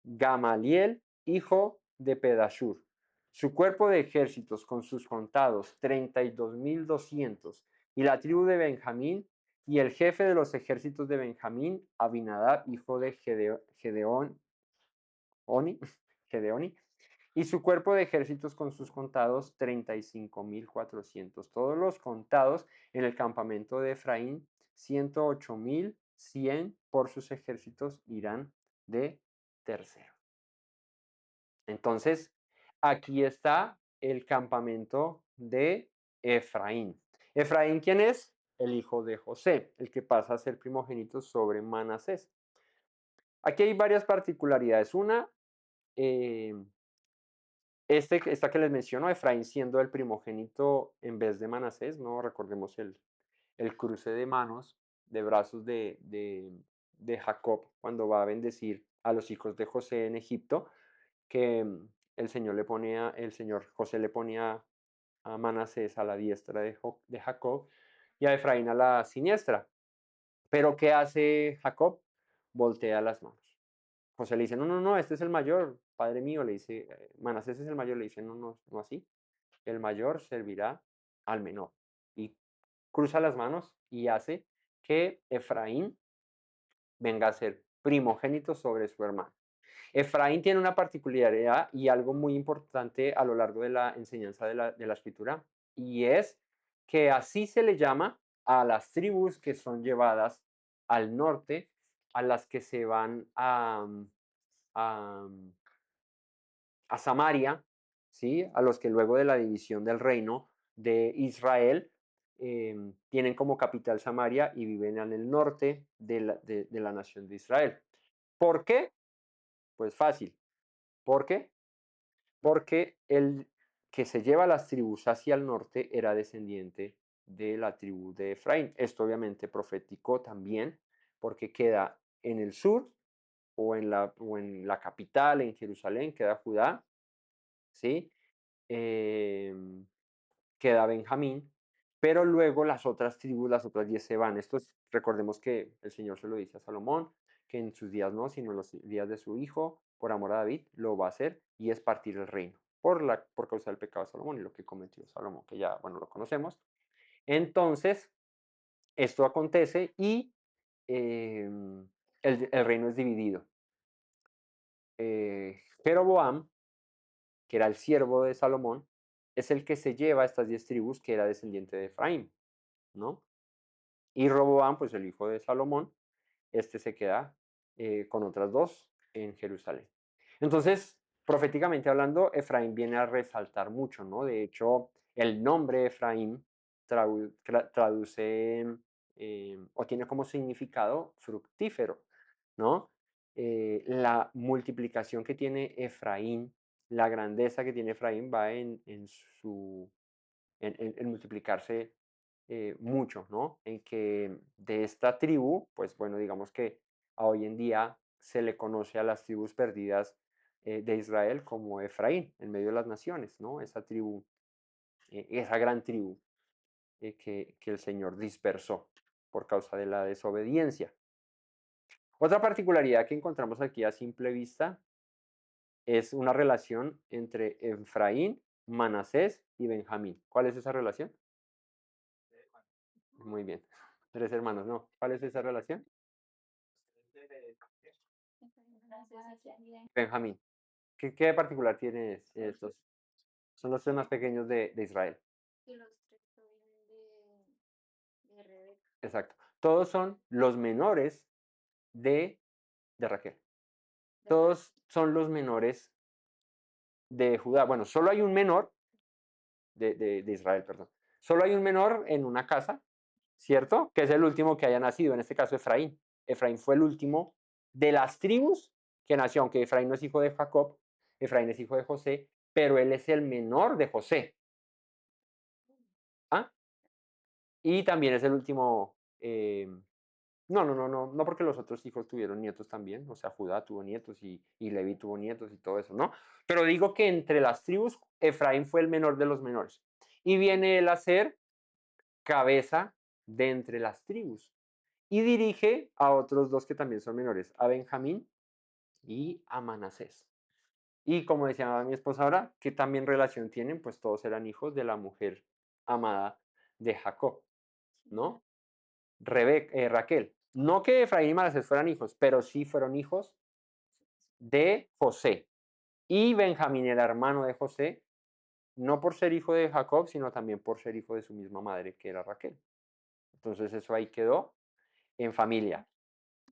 Speaker 1: Gamaliel, hijo de Pedashur. Su cuerpo de ejércitos con sus contados, 32.200. Y la tribu de Benjamín y el jefe de los ejércitos de Benjamín, Abinadab, hijo de Gedeoni, y su cuerpo de ejércitos con sus contados, 35.400. Todos los contados en el campamento de Efraín, 108.100 por sus ejércitos irán de tercero. Entonces, aquí está el campamento de Efraín. Efraín, ¿quién es? El hijo de José, el que pasa a ser primogénito sobre Manasés. Aquí hay varias particularidades. Una, eh, esta que les menciono, Efraín siendo el primogénito en vez de Manasés, ¿no? Recordemos el cruce de manos, de brazos de Jacob cuando va a bendecir a los hijos de José en Egipto, que el señor José le ponía a Manasés a la diestra de Jacob y a Efraín a la siniestra. Pero ¿qué hace Jacob? Voltea las manos. José le dice, no, no, no, este es el mayor, padre mío, le dice, Manasés es el mayor, le dice, no, no, no así, el mayor servirá al menor. Y cruza las manos y hace que Efraín venga a ser primogénito sobre su hermano. Efraín tiene una particularidad y algo muy importante a lo largo de la enseñanza de la escritura, y es que así se le llama a las tribus que son llevadas al norte, a las que se van a, a Samaria, ¿sí? A los que luego de la división del reino de Israel tienen como capital Samaria y viven en el norte de la nación de Israel. ¿Por qué? Pues fácil. ¿Por qué? Porque el que se lleva las tribus hacia el norte era descendiente de la tribu de Efraín. Esto obviamente profético también, porque queda en el sur o en la capital, en Jerusalén, queda Judá, ¿sí? Em, Queda Benjamín, pero luego las otras tribus, las otras 10 se van. Recordemos que el Señor se lo dice a Salomón, que en sus días no, sino en los días de su hijo, por amor a David, lo va a hacer y es partir el reino por causa del pecado de Salomón y lo que cometió Salomón, que ya, bueno, lo conocemos. Entonces, esto acontece y el reino es dividido. Jeroboam, que era el siervo de Salomón, es el que se lleva a estas 10 tribus que era descendiente de Efraín, ¿no? Y Roboam, pues el hijo de Salomón, este se queda con otras dos en Jerusalén. Entonces, proféticamente hablando, Efraín viene a resaltar mucho, ¿no? De hecho, el nombre Efraín traduce o tiene como significado fructífero, ¿no? La multiplicación que tiene Efraín, la grandeza que tiene Efraín va en multiplicarse mucho, ¿no? En que de esta tribu, pues bueno, digamos que a hoy en día se le conoce a las tribus perdidas de Israel como Efraín, en medio de las naciones, ¿no? Esa tribu, esa gran tribu que el Señor dispersó por causa de la desobediencia. Otra particularidad que encontramos aquí a simple vista es una relación entre Efraín, Manasés y Benjamín. ¿Cuál es esa relación? Muy bien. Tres hermanos, ¿no? ¿Cuál es esa relación? Benjamín. ¿Qué de particular tiene estos? Son los tres más pequeños de Israel. Exacto. Todos son los menores de, de Raquel. Todos son los menores de Judá. Bueno, solo hay un menor de Israel, perdón. Solo hay un menor en una casa, ¿cierto? Que es el último que haya nacido, en este caso Efraín. Efraín fue el último de las tribus que nació, aunque Efraín no es hijo de Jacob, Efraín es hijo de José, pero él es el menor de José. ¿Ah? Y también es el último, no, porque los otros hijos tuvieron nietos también, o sea, Judá tuvo nietos y Leví tuvo nietos y todo eso, ¿no? Pero digo que entre las tribus, Efraín fue el menor de los menores. Y viene él a ser cabeza de entre las tribus. Y dirige a otros dos que también son menores, a Benjamín y a Manasés. Y como decía mi esposa ahora, ¿qué también relación tienen? Pues todos eran hijos de la mujer amada de Jacob, ¿no? Raquel. No que Efraín y Manasés fueran hijos, pero sí fueron hijos de José. Y Benjamín era hermano de José, no por ser hijo de Jacob, sino también por ser hijo de su misma madre, que era Raquel. Entonces eso ahí quedó en familia.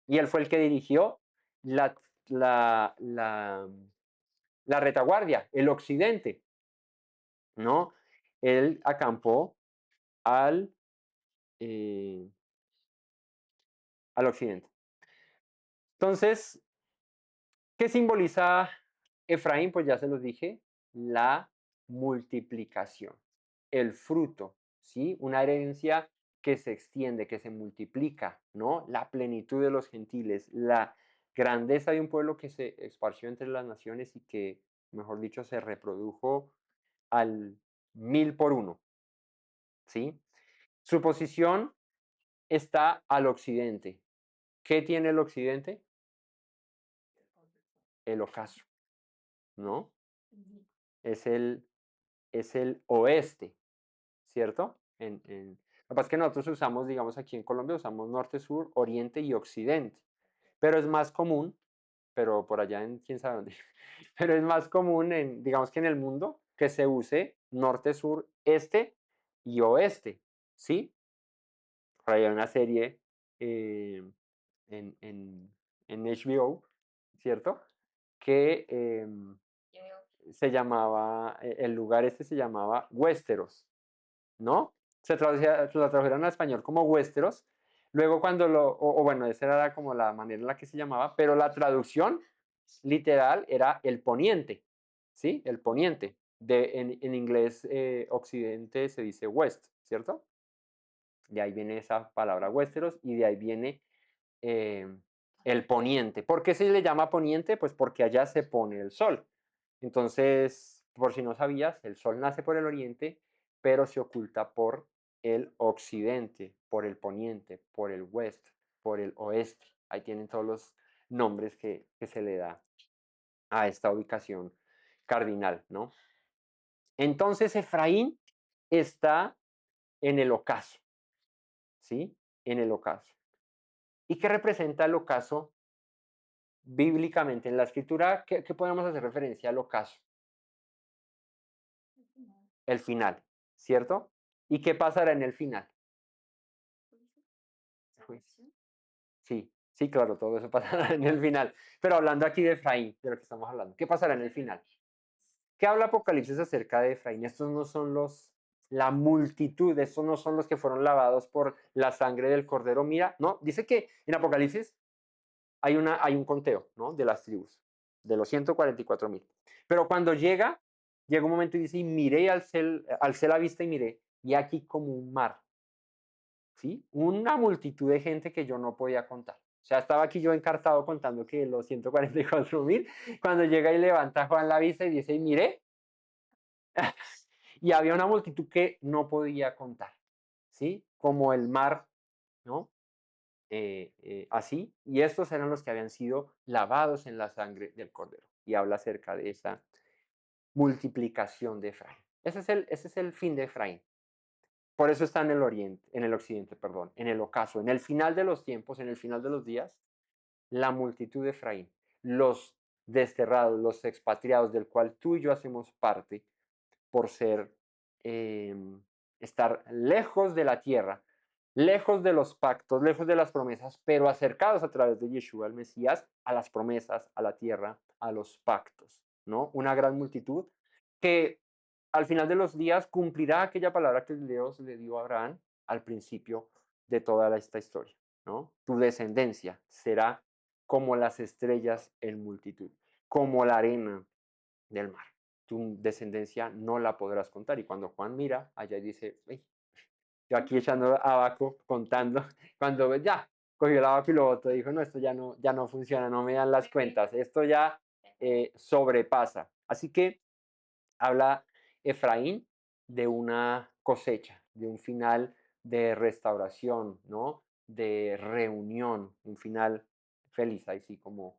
Speaker 1: Y él fue el que dirigió la, la, la, la retaguardia, el occidente, ¿no? Él acampó al, eh, al occidente. Entonces, ¿qué simboliza Efraín? Pues ya se los dije, la multiplicación, el fruto, ¿sí? Una herencia que se extiende, que se multiplica, ¿no? La plenitud de los gentiles, la grandeza de un pueblo que se esparció entre las naciones y que, mejor dicho, se reprodujo al 1000 por 1, ¿sí? Su posición está al occidente. ¿Qué tiene el occidente? El ocaso, ¿no? Es el, es el oeste, ¿cierto? Lo que pasa es que nosotros usamos, digamos aquí en Colombia, usamos norte, sur, oriente y occidente, pero es más común, pero por allá en quién sabe dónde, pero es más común, digamos que en el mundo, que se use norte, sur, este y oeste, ¿sí? Por ahí hay una serie eh, en, en, en HBO, ¿cierto? Que se llamaba, el lugar este se llamaba Westeros, ¿no? Se lo tradujeron al español como Westeros. Luego cuando o bueno, esa era como la manera en la que se llamaba, pero la traducción literal era el poniente, ¿sí? El poniente. En inglés occidente se dice west, ¿cierto? De ahí viene esa palabra Westeros y de ahí viene eh, el poniente. ¿Por qué se le llama poniente? Pues porque allá se pone el sol. Entonces, por si no sabías, el sol nace por el oriente, pero se oculta por el occidente, por el poniente, por el west, por el oeste. Ahí tienen todos los nombres que se le da a esta ubicación cardinal, ¿no? Entonces, Efraín está en el ocaso, ¿sí? En el ocaso. ¿Y qué representa el ocaso bíblicamente? En la escritura, ¿qué podemos hacer referencia al ocaso? El final, ¿cierto? ¿Y qué pasará en el final? Juicio. Sí, sí, claro, todo eso pasará en el final. Pero hablando aquí de Efraín, de lo que estamos hablando, ¿qué pasará en el final? ¿Qué habla Apocalipsis acerca de Efraín? Estos no son la multitud, estos no son los que fueron lavados por la sangre del cordero. Mira, no, dice que en Apocalipsis hay un conteo, ¿no? De las tribus, de los 144,000. Pero cuando llega un momento y dice, y miré, alcé la vista y miré, y aquí como un mar, ¿sí? Una multitud de gente que yo no podía contar. O sea, estaba aquí yo encartado contando que los 144,000, cuando llega y levanta Juan la vista y dice, y miré, y había una multitud que no podía contar, ¿sí? Como el mar, ¿no? Así, y estos eran los que habían sido lavados en la sangre del cordero. Y habla acerca de esa multiplicación de Efraín. Ese es el fin de Efraín. Por eso está en el oriente, en el occidente, perdón, en el ocaso, en el final de los tiempos, en el final de los días, la multitud de Efraín, los desterrados, los expatriados, del cual tú y yo hacemos parte, por ser, eh, estar lejos de la tierra, lejos de los pactos, lejos de las promesas, pero acercados a través de Yeshua, el Mesías, a las promesas, a la tierra, a los pactos, ¿no? Una gran multitud que al final de los días cumplirá aquella palabra que Dios le dio a Abraham al principio de toda esta historia, ¿no? Tu descendencia será como las estrellas en multitud, como la arena del mar. Tu descendencia no la podrás contar. Y cuando Juan mira allá y dice, "Ey, yo aquí echando abaco, contando", cuando ya cogió el abaco y lo botó, dijo, no, esto ya no funciona, no me dan las cuentas, esto ya sobrepasa. Así que habla Efraín de una cosecha, de un final de restauración, ¿no? De reunión, un final feliz, así como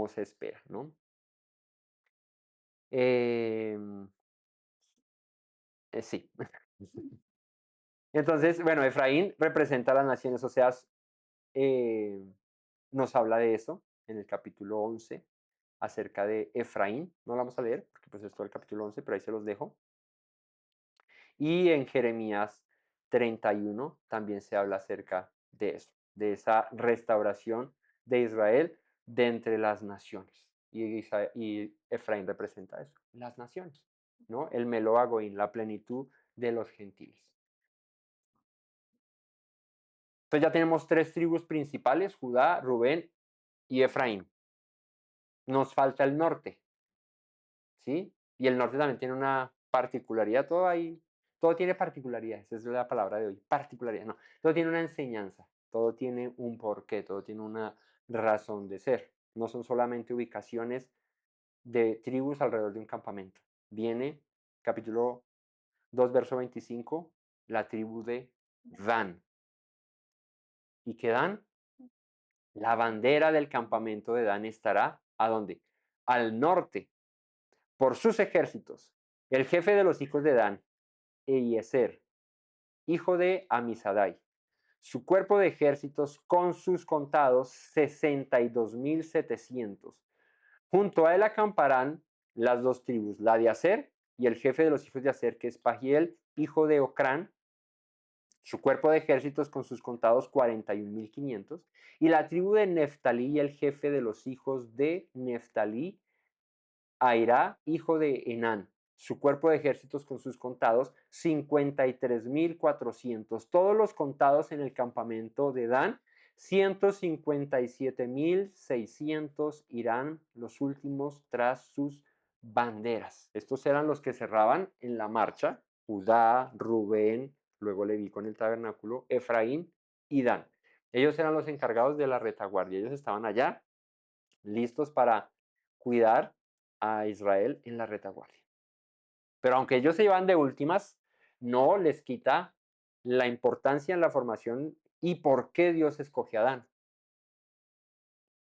Speaker 1: se espera, ¿no? Em, sí. Entonces, bueno, Efraín representa a las naciones, o sea, eh, nos habla de eso en el capítulo 11 acerca de Efraín. No lo vamos a leer, porque pues esto es el capítulo 11, pero ahí se los dejo. Y en Jeremías 31 también se habla acerca de eso, de esa restauración de Israel de entre las naciones. Y Efraín representa eso, las naciones, ¿no? El Meloagoín, la plenitud de los gentiles. Entonces ya tenemos tres tribus principales, Judá, Rubén y Efraín. Nos falta el norte, ¿sí? Y el norte también tiene una particularidad, todo ahí, todo tiene particularidades, esa es la palabra de hoy, particularidad, no, todo tiene una enseñanza, todo tiene un porqué, todo tiene una razón de ser. No son solamente ubicaciones de tribus alrededor de un campamento. Viene, capítulo 2, verso 25, la tribu de Dan. ¿Y qué Dan? La bandera del campamento de Dan estará, ¿a dónde? Al norte, por sus ejércitos. El jefe de los hijos de Dan, Eliezer, hijo de Amisadai. Su cuerpo de ejércitos con sus contados 62.700. Junto a él acamparán las dos tribus, la de Aser y el jefe de los hijos de Aser, que es Pagiel, hijo de Ocrán, su cuerpo de ejércitos con sus contados 41.500. Y la tribu de Neftalí y el jefe de los hijos de Neftalí, Airá, hijo de Enán, su cuerpo de ejércitos con sus contados 53.400. Todos los contados en el campamento de Dan, 157.600 irán los últimos tras sus banderas. Estos eran los que cerraban en la marcha: Judá, Rubén, luego Leví con el tabernáculo, Efraín y Dan. Ellos eran los encargados de la retaguardia. Ellos estaban allá listos para cuidar a Israel en la retaguardia. Pero aunque ellos se iban de últimas, no les quita la importancia en la formación y por qué Dios escoge a Dan,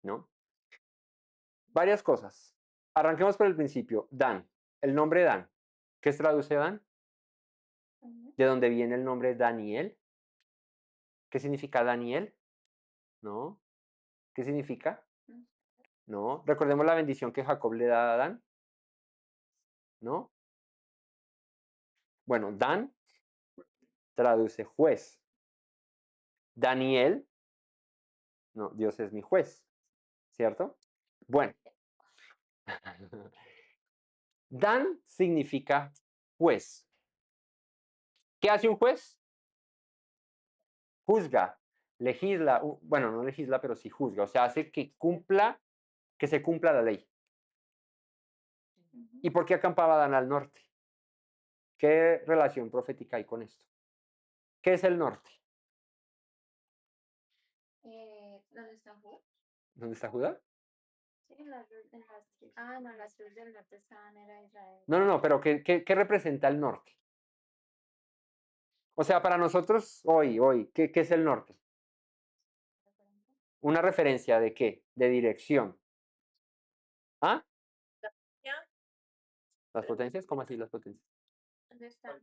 Speaker 1: ¿no? Varias cosas. Arranquemos por el principio. Dan, el nombre Dan. ¿Qué se traduce Dan? ¿De dónde viene el nombre Daniel? ¿Qué significa Daniel? ¿No? ¿Qué significa? ¿No? Recordemos la bendición que Jacob le da a Adán, ¿no? Bueno, Dan traduce juez. Daniel, no, Dios es mi juez, ¿cierto? Bueno, Dan significa juez. ¿Qué hace un juez? Juzga, legisla, bueno, no legisla, pero sí juzga, o sea, hace que se cumpla la ley. ¿Y por qué acampaba Dan al norte? ¿Qué relación profética hay con esto? ¿Qué es el norte?
Speaker 2: ¿Dónde está Judá?
Speaker 1: ¿Dónde está Judá?
Speaker 2: Sí, en las ah, no, las tribus del norte estaban, era Israel.
Speaker 1: No, pero ¿qué representa el norte? O sea, para nosotros, hoy, ¿qué es el norte? ¿Una referencia de qué? De dirección. ¿Ah?
Speaker 2: Ya,
Speaker 1: ¿Las potencias? ¿Cómo así las potencias?
Speaker 2: ¿dónde están?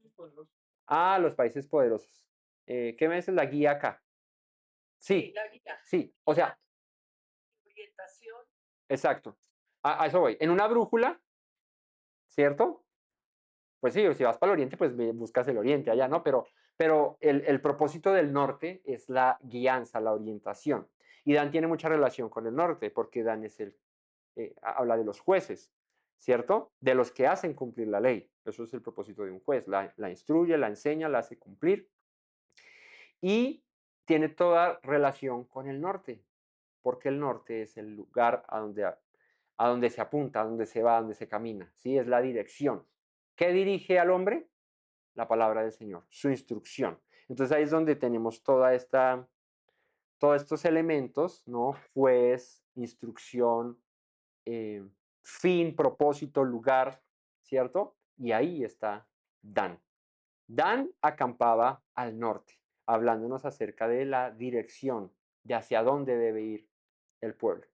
Speaker 1: Ah, los países poderosos. ¿Qué me dices la guía acá? Sí, sí, o sea, exacto. A eso voy. En una brújula, ¿cierto? Pues sí, o si vas para el oriente, pues buscas el oriente allá, ¿no? Pero el propósito del norte es la guianza, la orientación. Y Dan tiene mucha relación con el norte, porque Dan es habla de los jueces, ¿cierto? De los que hacen cumplir la ley. Eso es el propósito de un juez. La instruye, la enseña, la hace cumplir. Y tiene toda relación con el norte, porque el norte es el lugar a donde se apunta, a donde se va, a donde se camina, ¿sí? Es la dirección. ¿Qué dirige al hombre? La palabra del Señor, su instrucción. Entonces ahí es donde tenemos todos estos elementos, ¿no? Juez, instrucción, eh, fin, propósito, lugar, ¿cierto? Y ahí está Dan. Dan acampaba al norte, hablándonos acerca de la dirección, de hacia dónde debe ir el pueblo,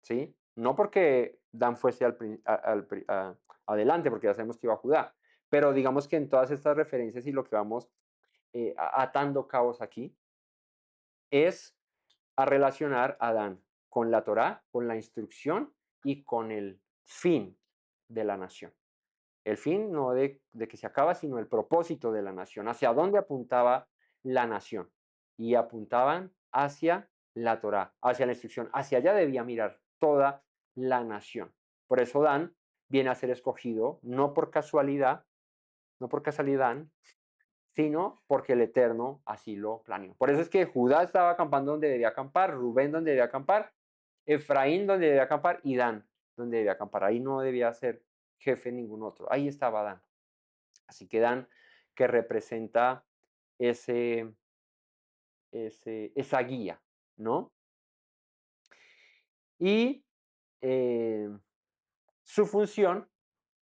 Speaker 1: ¿sí? No porque Dan fuese adelante, porque ya sabemos que iba a Judá, pero digamos que en todas estas referencias y lo que vamos atando cabos aquí es a relacionar a Dan con la Torá, con la instrucción y con el fin de la nación. El fin no de que se acaba, sino el propósito de la nación, hacia dónde apuntaba la nación. Y apuntaban hacia la Torá, hacia la instrucción, hacia allá debía mirar toda la nación. Por eso Dan viene a ser escogido no por casualidad, no por casualidad, sino porque el Eterno así lo planeó. Por eso es que Judá estaba acampando donde debía acampar, Rubén donde debía acampar, Efraín donde debía acampar y Dan donde debía acampar. Ahí no debía ser jefe ningún otro. Ahí estaba Dan. Así que Dan, que representa ese, esa guía, ¿no? Y eh, su función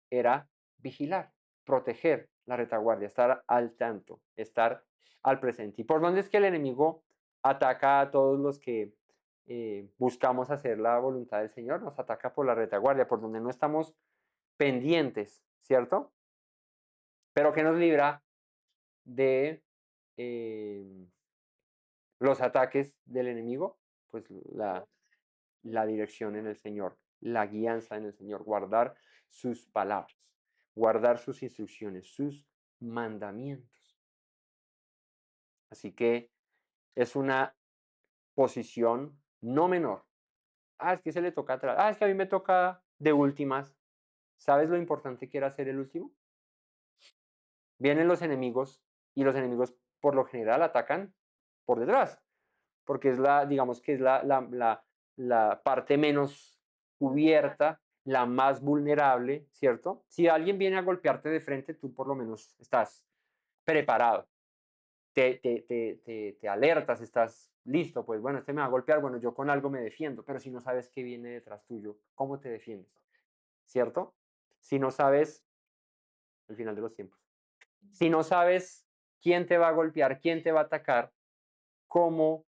Speaker 1: era vigilar, proteger la retaguardia, estar al tanto, estar al presente. ¿Y por dónde es que el enemigo ataca a todos los que buscamos hacer la voluntad del Señor? Nos ataca por la retaguardia, por donde no estamos pendientes, ¿cierto? Pero que nos libra de eh, los ataques del enemigo, pues la dirección en el Señor, la guianza en el Señor, guardar sus palabras, guardar sus instrucciones, sus mandamientos. Así que es una posición no menor. Ah, es que se le toca atrás. Ah, es que a mí me toca de últimas. ¿Sabes lo importante que era ser el último? Vienen los enemigos y los enemigos por lo general atacan por detrás, porque es digamos que es la parte menos cubierta, la más vulnerable, ¿cierto? Si alguien viene a golpearte de frente, tú por lo menos estás preparado, te alertas, estás listo, pues bueno, este me va a golpear, bueno, yo con algo me defiendo, pero si no sabes qué viene detrás tuyo, ¿cómo te defiendes? ¿Cierto? Si no sabes, el final de los tiempos, si no sabes quién te va a golpear, quién te va a atacar, ¿cómo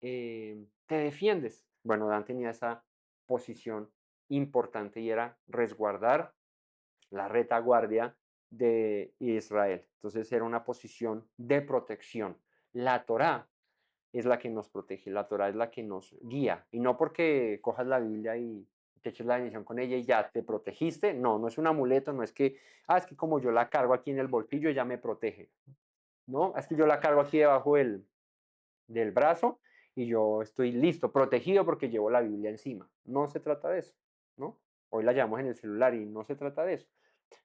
Speaker 1: te defiendes? Bueno, Dan tenía esa posición importante y era resguardar la retaguardia de Israel. Entonces era una posición de protección. La Torá es la que nos protege, la Torá es la que nos guía. Y no porque cojas la Biblia y te eches la bendición con ella y ya te protegiste. No, no es un amuleto, no es que, es que como yo la cargo aquí en el bolsillo, ya me protege. No, es que yo la cargo aquí debajo del brazo y yo estoy listo, protegido porque llevo la Biblia encima. No se trata de eso, ¿no? Hoy la llevamos en el celular y no se trata de eso.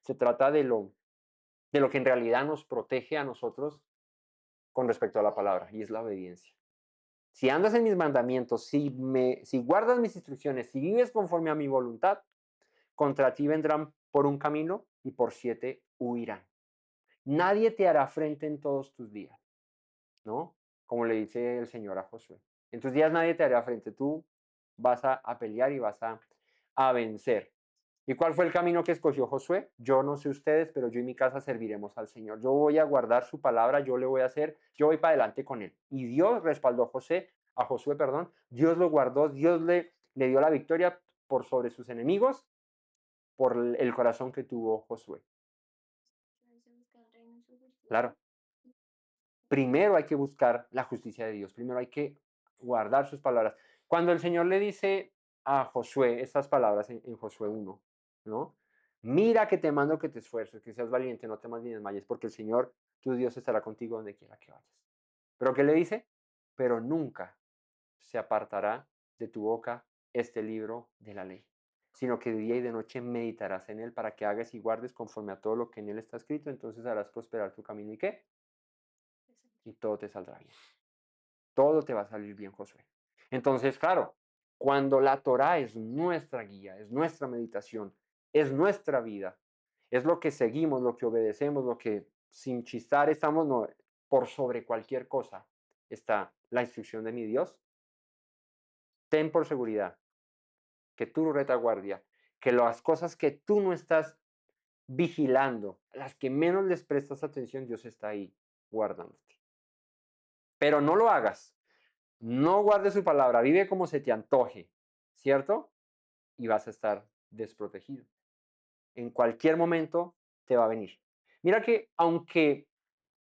Speaker 1: Se trata de lo que en realidad nos protege a nosotros con respecto a la palabra y es la obediencia. Si andas en mis mandamientos, si guardas mis instrucciones, si vives conforme a mi voluntad, contra ti vendrán por un camino y por 7 huirán. Nadie te hará frente en todos tus días, ¿no? Como le dice el Señor a Josué. En tus días nadie te hará frente, tú vas a pelear y vas a vencer. ¿Y cuál fue el camino que escogió Josué? Yo no sé ustedes, pero yo y mi casa serviremos al Señor. Yo voy a guardar su palabra, yo le voy a hacer, yo voy para adelante con él. Y Dios respaldó a Josué, perdón. Dios lo guardó, Dios le dio la victoria por sobre sus enemigos, por el corazón que tuvo Josué.
Speaker 2: buscar el reino y su justicia.
Speaker 1: Claro. Primero hay que buscar la justicia de Dios, primero hay que guardar sus palabras. Cuando el Señor le dice a Josué estas palabras en Josué 1, ¿no? Mira que te mando que te esfuerces, que seas valiente, no temas ni desmayes, porque el Señor, tu Dios, estará contigo donde quiera que vayas. ¿Pero qué le dice? Pero nunca se apartará de tu boca este libro de la ley, sino que de día y de noche meditarás en él para que hagas y guardes conforme a todo lo que en él está escrito, entonces harás prosperar tu camino. ¿Y qué? Y todo te saldrá bien. Todo te va a salir bien, Josué. Entonces, claro, cuando la Torá es nuestra guía, es nuestra meditación, es nuestra vida, es lo que seguimos, lo que obedecemos, lo que sin chistar estamos, no, por sobre cualquier cosa está la instrucción de mi Dios. Ten por seguridad que tu retaguardia, que las cosas que tú no estás vigilando, las que menos les prestas atención, Dios está ahí guardándote. Pero no lo hagas. No guardes su palabra, vive como se te antoje, ¿cierto? Y vas a estar desprotegido. En cualquier momento te va a venir. Mira que aunque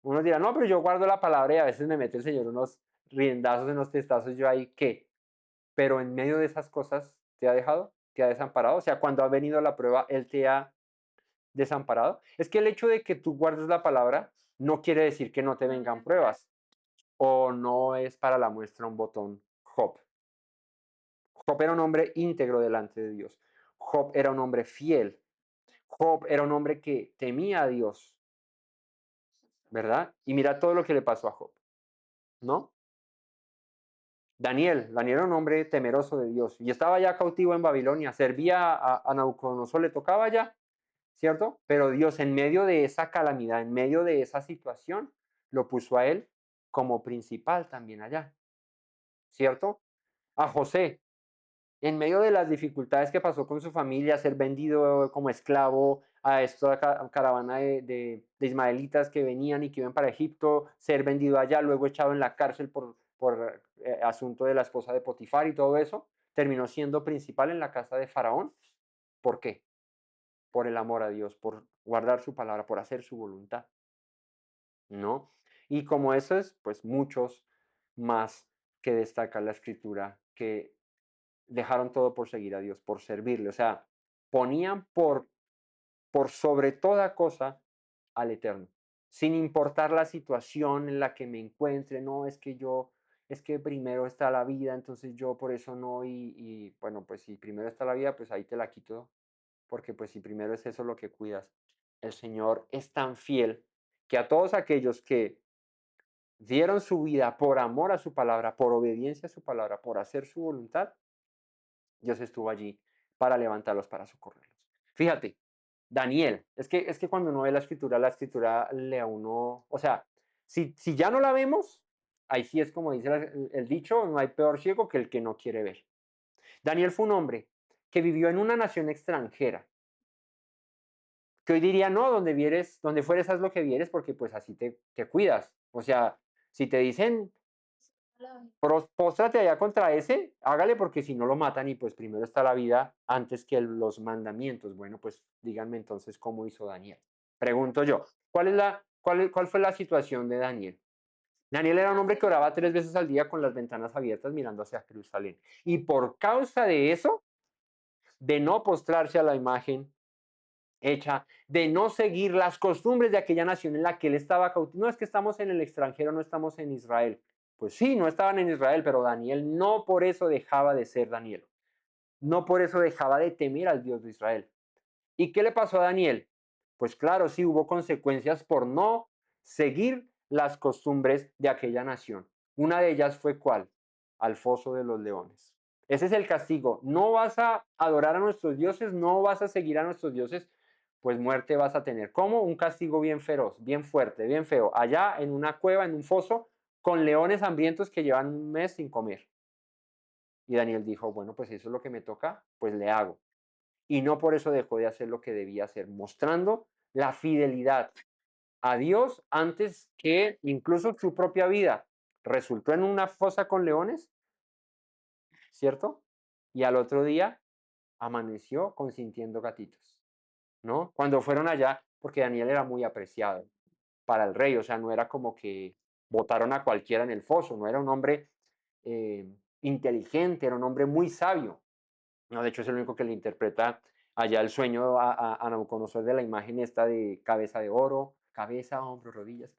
Speaker 1: uno dirá, no, pero yo guardo la palabra y a veces me mete el Señor unos riendazos, unos testazos, yo ahí, ¿qué? Pero en medio de esas cosas, ¿te ha dejado? ¿Te ha desamparado? O sea, cuando ha venido la prueba, Él te ha desamparado. Es que el hecho de que tú guardes la palabra no quiere decir que no te vengan pruebas. O no es para la muestra un botón Job. Job era un hombre íntegro delante de Dios. Job era un hombre fiel. Job era un hombre que temía a Dios, ¿verdad? Y mira todo lo que le pasó a Job, ¿no? Daniel era un hombre temeroso de Dios y estaba ya cautivo en Babilonia, servía a Nabucodonosor, le tocaba ya, ¿cierto? Pero Dios en medio de esa calamidad, en medio de esa situación, lo puso a él como principal también allá, ¿cierto? A José, en medio de las dificultades que pasó con su familia, ser vendido como esclavo a esta caravana de ismaelitas que venían y que iban para Egipto, ser vendido allá, luego echado en la cárcel por asunto de la esposa de Potifar y todo eso, terminó siendo principal en la casa de Faraón. ¿Por qué? Por el amor a Dios, por guardar su palabra, por hacer su voluntad, ¿no? Y como eso es, pues muchos más que destaca la escritura, que dejaron todo por seguir a Dios, por servirle. O sea, ponían por sobre toda cosa al Eterno, sin importar la situación en la que me encuentre. No, es que primero está la vida, entonces yo por eso no. Y bueno, pues si primero está la vida, pues ahí te la quito, porque pues si primero es eso lo que cuidas. El Señor es tan fiel que a todos aquellos que dieron su vida por amor a su palabra, por obediencia a su palabra, por hacer su voluntad, Dios estuvo allí para levantarlos, para socorrerlos. Fíjate, Daniel, es que cuando uno ve la escritura le a uno, o sea, si ya no la vemos, ahí sí es como dice el dicho, no hay peor ciego que el que no quiere ver. Daniel fue un hombre que vivió en una nación extranjera, que hoy diría, no, donde fueres, haz lo que vieres, porque pues así te cuidas. O sea, si te dicen, póstrate allá contra ese, hágale porque si no lo matan y pues primero está la vida antes que los mandamientos. Bueno, pues díganme entonces cómo hizo Daniel. Pregunto yo, ¿cuál fue la situación de Daniel? Daniel era un hombre que oraba 3 veces al día con las ventanas abiertas mirando hacia Jerusalén. Y por causa de eso, de no postrarse a la imagen hecha, de no seguir las costumbres de aquella nación en la que él estaba cautivo. No es que estamos en el extranjero, no estamos en Israel. Pues sí, no estaban en Israel, pero Daniel no por eso dejaba de ser Daniel. No por eso dejaba de temer al Dios de Israel. ¿Y qué le pasó a Daniel? Pues claro, sí hubo consecuencias por no seguir las costumbres de aquella nación. Una de ellas fue ¿cuál? Al foso de los leones. Ese es el castigo. No vas a adorar a nuestros dioses, no vas a seguir a nuestros dioses, pues muerte vas a tener. ¿Cómo? Un castigo bien feroz, bien fuerte, bien feo. Allá en una cueva, en un foso, con leones hambrientos que llevan un mes sin comer. Y Daniel dijo, bueno, pues eso es lo que me toca, pues le hago. Y no por eso dejó de hacer lo que debía hacer, mostrando la fidelidad a Dios antes que incluso su propia vida. Resultó en una fosa con leones, ¿cierto? Y al otro día amaneció consintiendo gatitos, ¿no? Cuando fueron allá, porque Daniel era muy apreciado para el rey, o sea, no era como que botaron a cualquiera en el foso, no era un hombre eh, inteligente, era un hombre muy sabio. No, de hecho, es el único que le interpreta allá el sueño a Nabucodonosor de la imagen esta de cabeza de oro, cabeza, hombros, rodillas,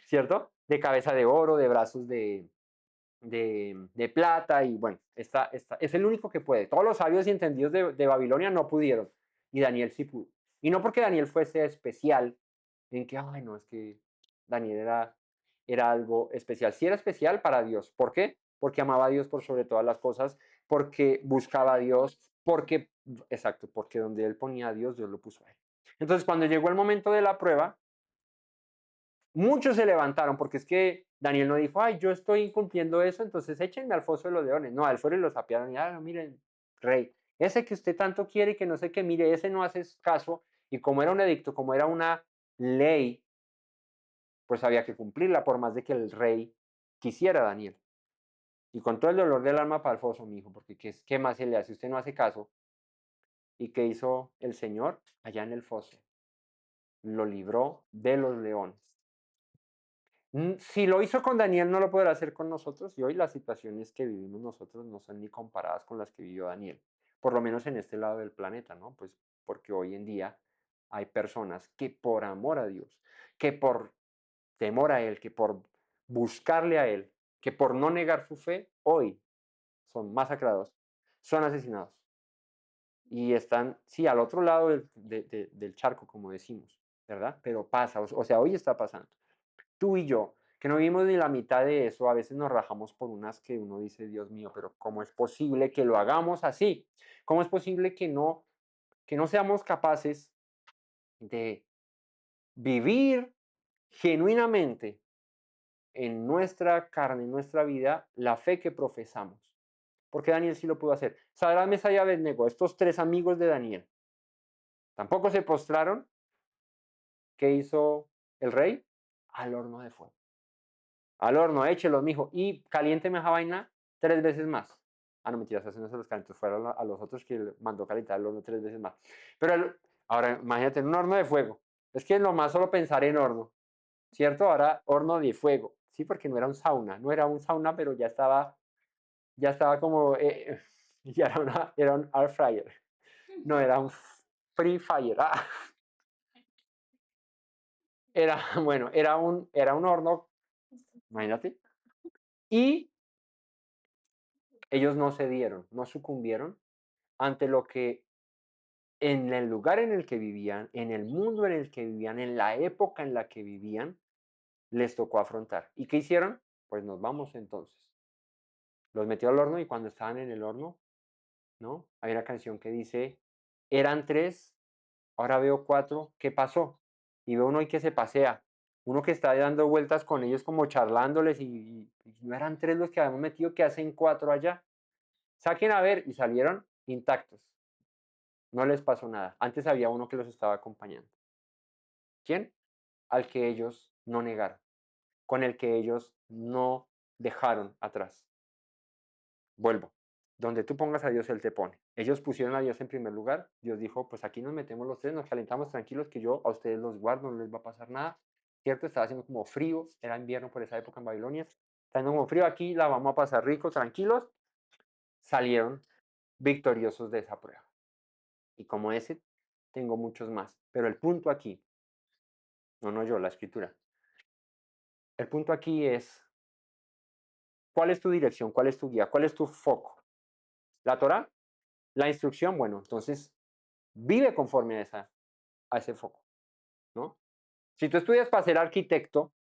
Speaker 1: ¿cierto? De cabeza de oro, de brazos de plata, y bueno, es el único que puede. Todos los sabios y entendidos de Babilonia no pudieron, y Daniel sí pudo. Y no porque Daniel fuese especial, en que, ay, no, es que Daniel era algo especial. Sí era especial para Dios. ¿Por qué? Porque amaba a Dios por sobre todas las cosas, porque buscaba a Dios, porque, exacto, porque donde él ponía a Dios, Dios lo puso a él. Entonces, cuando llegó el momento de la prueba, muchos se levantaron, porque es que Daniel no dijo, ay, yo estoy incumpliendo eso, entonces échenme al foso de los leones. No, al fueron y lo sapearon y, ah, no, miren, rey, ese que usted tanto quiere y que no sé qué, mire, ese no hace caso. Y como era un edicto, como era una ley, pues había que cumplirla, por más de que el rey quisiera a Daniel. Y con todo el dolor del alma para el foso, mi hijo, porque ¿qué más se le hace? Usted no hace caso. ¿Y qué hizo el Señor allá en el foso? Lo libró de los leones. Si lo hizo con Daniel, no lo podrá hacer con nosotros. Y hoy las situaciones que vivimos nosotros no son ni comparadas con las que vivió Daniel. Por lo menos en este lado del planeta, ¿no? Pues porque hoy en día hay personas que por amor a Dios, que por temor a Él, que por buscarle a Él, que por no negar su fe, hoy son masacrados, son asesinados. Y están, sí, al otro lado del charco, como decimos, ¿verdad? Pero pasa, o sea, hoy está pasando. Tú y yo, que no vimos ni la mitad de eso, a veces nos rajamos por unas que uno dice, Dios mío, pero ¿cómo es posible que lo hagamos así? ¿Cómo es posible que no seamos capaces de vivir genuinamente en nuestra carne, en nuestra vida, la fe que profesamos? Porque Daniel sí lo pudo hacer. Sadrach, Mesach y Abednego, estos tres amigos de Daniel, tampoco se postraron. ¿Qué hizo el rey? Al horno de fuego. Al horno, échelos, mijo. Y caliénteme esa vaina 3 veces más. Ah, no, mentiras, hacen eso los calentos. Fueron a los otros que mandó calentar el horno 3 veces más. Pero ahora, imagínate, en un horno de fuego. Es que lo más solo pensar en horno, ¿cierto? Ahora, horno de fuego. Sí, porque no era un sauna. No era un sauna, pero ya estaba como, ya era un air fryer. No, era un free fire. Era, bueno, era un horno, imagínate. Y ellos no cedieron, no sucumbieron ante lo que en el lugar en el que vivían, en el mundo en el que vivían, en la época en la que vivían, les tocó afrontar. ¿Y qué hicieron? Pues nos vamos entonces. Los metió al horno y cuando estaban en el horno, ¿no? Hay una canción que dice, eran tres, ahora veo cuatro, ¿qué pasó? Y veo uno ahí que se pasea, uno que está dando vueltas con ellos como charlándoles y no eran tres los que habíamos metido, que hacen cuatro allá. Saquen a ver y salieron intactos. No les pasó nada. Antes había uno que los estaba acompañando. ¿Quién? Al que ellos no negaron, con el que ellos no dejaron atrás. Vuelvo. Donde tú pongas a Dios, Él te pone. Ellos pusieron a Dios en primer lugar. Dios dijo, pues aquí nos metemos los tres, nos calentamos tranquilos, que yo a ustedes los guardo, no les va a pasar nada. ¿Cierto? Estaba haciendo como frío, era invierno por esa época en Babilonia. Está haciendo como frío aquí, la vamos a pasar rico, tranquilos. Salieron victoriosos de esa prueba. Y como ese, tengo muchos más. Pero el punto aquí, no yo, la escritura. El punto aquí es, ¿cuál es tu dirección? ¿Cuál es tu guía? ¿Cuál es tu foco? ¿La Torah? ¿La instrucción? Bueno, entonces vive conforme a ese foco, ¿no? Si tú estudias para ser arquitecto,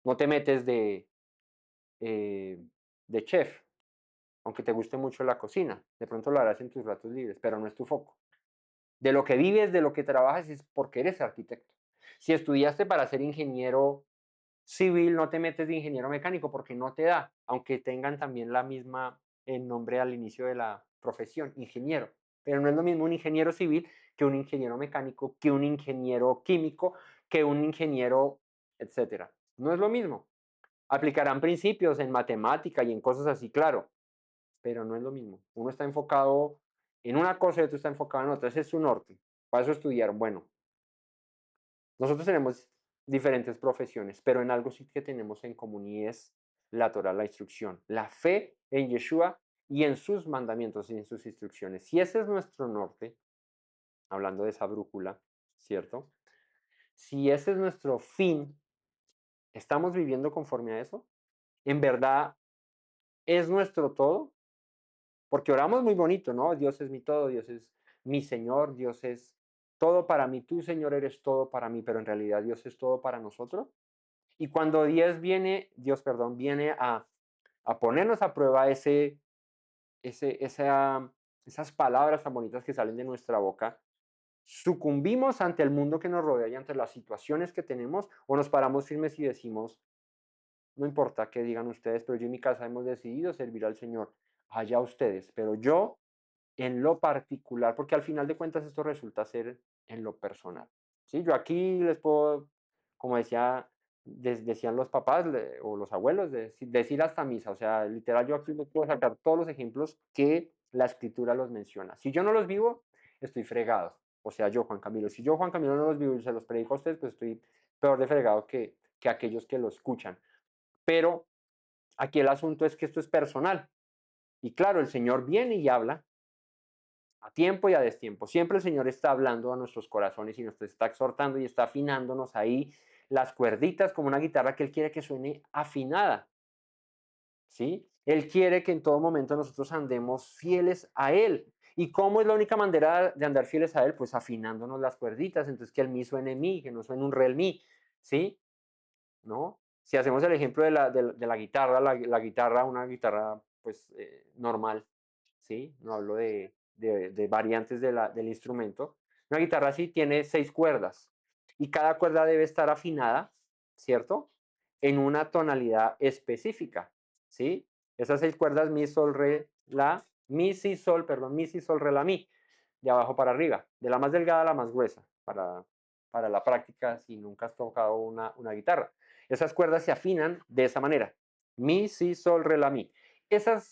Speaker 1: no te metes eh, de chef, aunque te guste mucho la cocina. De pronto lo harás en tus ratos libres, pero no es tu foco. De lo que vives, de lo que trabajas, es porque eres arquitecto. Si estudiaste para ser ingeniero civil, no te metes de ingeniero mecánico porque no te da, aunque tengan también la misma el nombre al inicio de la profesión, ingeniero. Pero no es lo mismo un ingeniero civil que un ingeniero mecánico, que un ingeniero químico, que un ingeniero, etcétera. No es lo mismo. Aplicarán principios en matemática y en cosas así, claro, pero no es lo mismo. Uno está enfocado en una cosa y otro está enfocado en otra. Ese es su norte. Para eso estudiar, bueno, Nosotros tenemos diferentes profesiones, pero en algo sí que tenemos en común y es la Torah, la instrucción, la fe en Yeshua y en sus mandamientos y en sus instrucciones. Si ese es nuestro norte, hablando de esa brújula, ¿cierto? Si ese es nuestro fin, ¿estamos viviendo conforme a eso? ¿En verdad es nuestro todo? Porque oramos muy bonito, ¿no? Dios es mi todo, Dios es mi Señor, Dios es todo para mí, tú Señor eres todo para mí, pero en realidad Dios es todo para nosotros. Y cuando Dios, perdón, viene a ponernos a prueba esas palabras tan bonitas que salen de nuestra boca, sucumbimos ante el mundo que nos rodea y ante las situaciones que tenemos, o nos paramos firmes y decimos, no importa qué digan ustedes, pero yo en mi casa hemos decidido servir al Señor, allá ustedes, pero yo en lo particular, porque al final de cuentas esto resulta ser en lo personal. ¿Sí? Yo aquí les puedo, como decían los papás o los abuelos, decir hasta misa. O sea, literal, yo aquí les puedo sacar todos los ejemplos que la escritura los menciona. Si yo no los vivo, estoy fregado. O sea, yo, Juan Camilo. Si yo, Juan Camilo, no los vivo y se los predico a ustedes, pues estoy peor de fregado que aquellos que lo escuchan. Pero aquí el asunto es que esto es personal. Y claro, el Señor viene y habla a tiempo y a destiempo. Siempre el Señor está hablando a nuestros corazones y nos está exhortando y está afinándonos ahí las cuerditas como una guitarra que Él quiere que suene afinada, ¿sí? Él quiere que en todo momento nosotros andemos fieles a Él. ¿Y cómo es la única manera de andar fieles a Él? Pues afinándonos las cuerditas, entonces que el mi suene mi, que no suene un re el mi, ¿sí? ¿No? Si hacemos el ejemplo de la guitarra, la guitarra, una guitarra pues normal, ¿sí? No hablo de variantes del instrumento. Una guitarra así tiene 6 cuerdas y cada cuerda debe estar afinada, ¿cierto? En una tonalidad específica, ¿sí? Esas 6 cuerdas, mi, sol, re, la, mi, si, sol, perdón, mi, si, sol, re, la, mi, de abajo para arriba, de la más delgada a la más gruesa, para la práctica si nunca has tocado una guitarra. Esas cuerdas se afinan de esa manera. Mi, si, sol, re, la, mi. Esa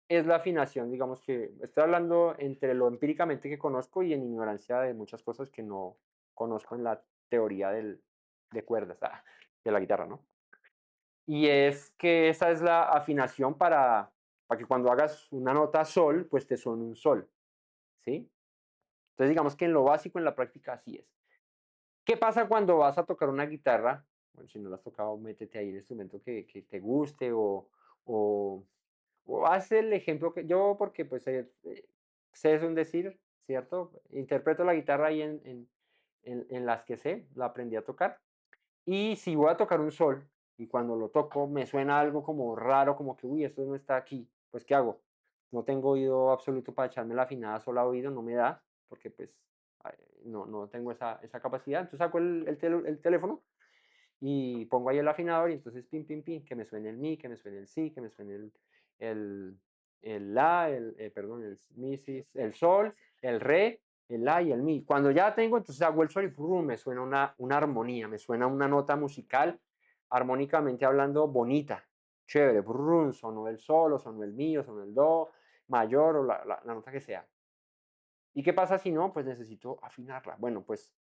Speaker 1: es la afinación, digamos que estoy hablando entre lo empíricamente que conozco y en ignorancia de muchas cosas que no conozco en la teoría de cuerdas, de la guitarra, ¿no? Y es que esa es la afinación para que cuando hagas una nota sol, pues te suene un sol, ¿sí? Entonces digamos que en lo básico, en la práctica, así es. ¿Qué pasa cuando vas a tocar una guitarra? Bueno, si no la has tocado, métete ahí el instrumento que te guste o, o haz el ejemplo que yo, porque pues sé es un decir, ¿cierto? Interpreto la guitarra ahí en las que sé, la aprendí a tocar. Y si voy a tocar un sol y cuando lo toco me suena algo como raro, como que, uy, esto no está aquí, pues ¿qué hago? No tengo oído absoluto para echarme la afinada sola a oído, no me da, porque pues no tengo esa capacidad. Entonces saco el teléfono y pongo ahí el afinador y entonces pin, pin, pin, que me suene el mi, que me suene el si, que me suene el, el la, perdón, el mi, si, el sol, el re, el la y el mi. Cuando ya tengo, entonces hago el sol y ¡prum! Me suena una armonía, me suena una nota musical, armónicamente hablando, bonita, chévere, ¡prum! Sonó el sol, o sonó el mi, o sonó el do mayor, o la nota que sea. ¿Y qué pasa si no? Pues necesito afinarla. Bueno, pues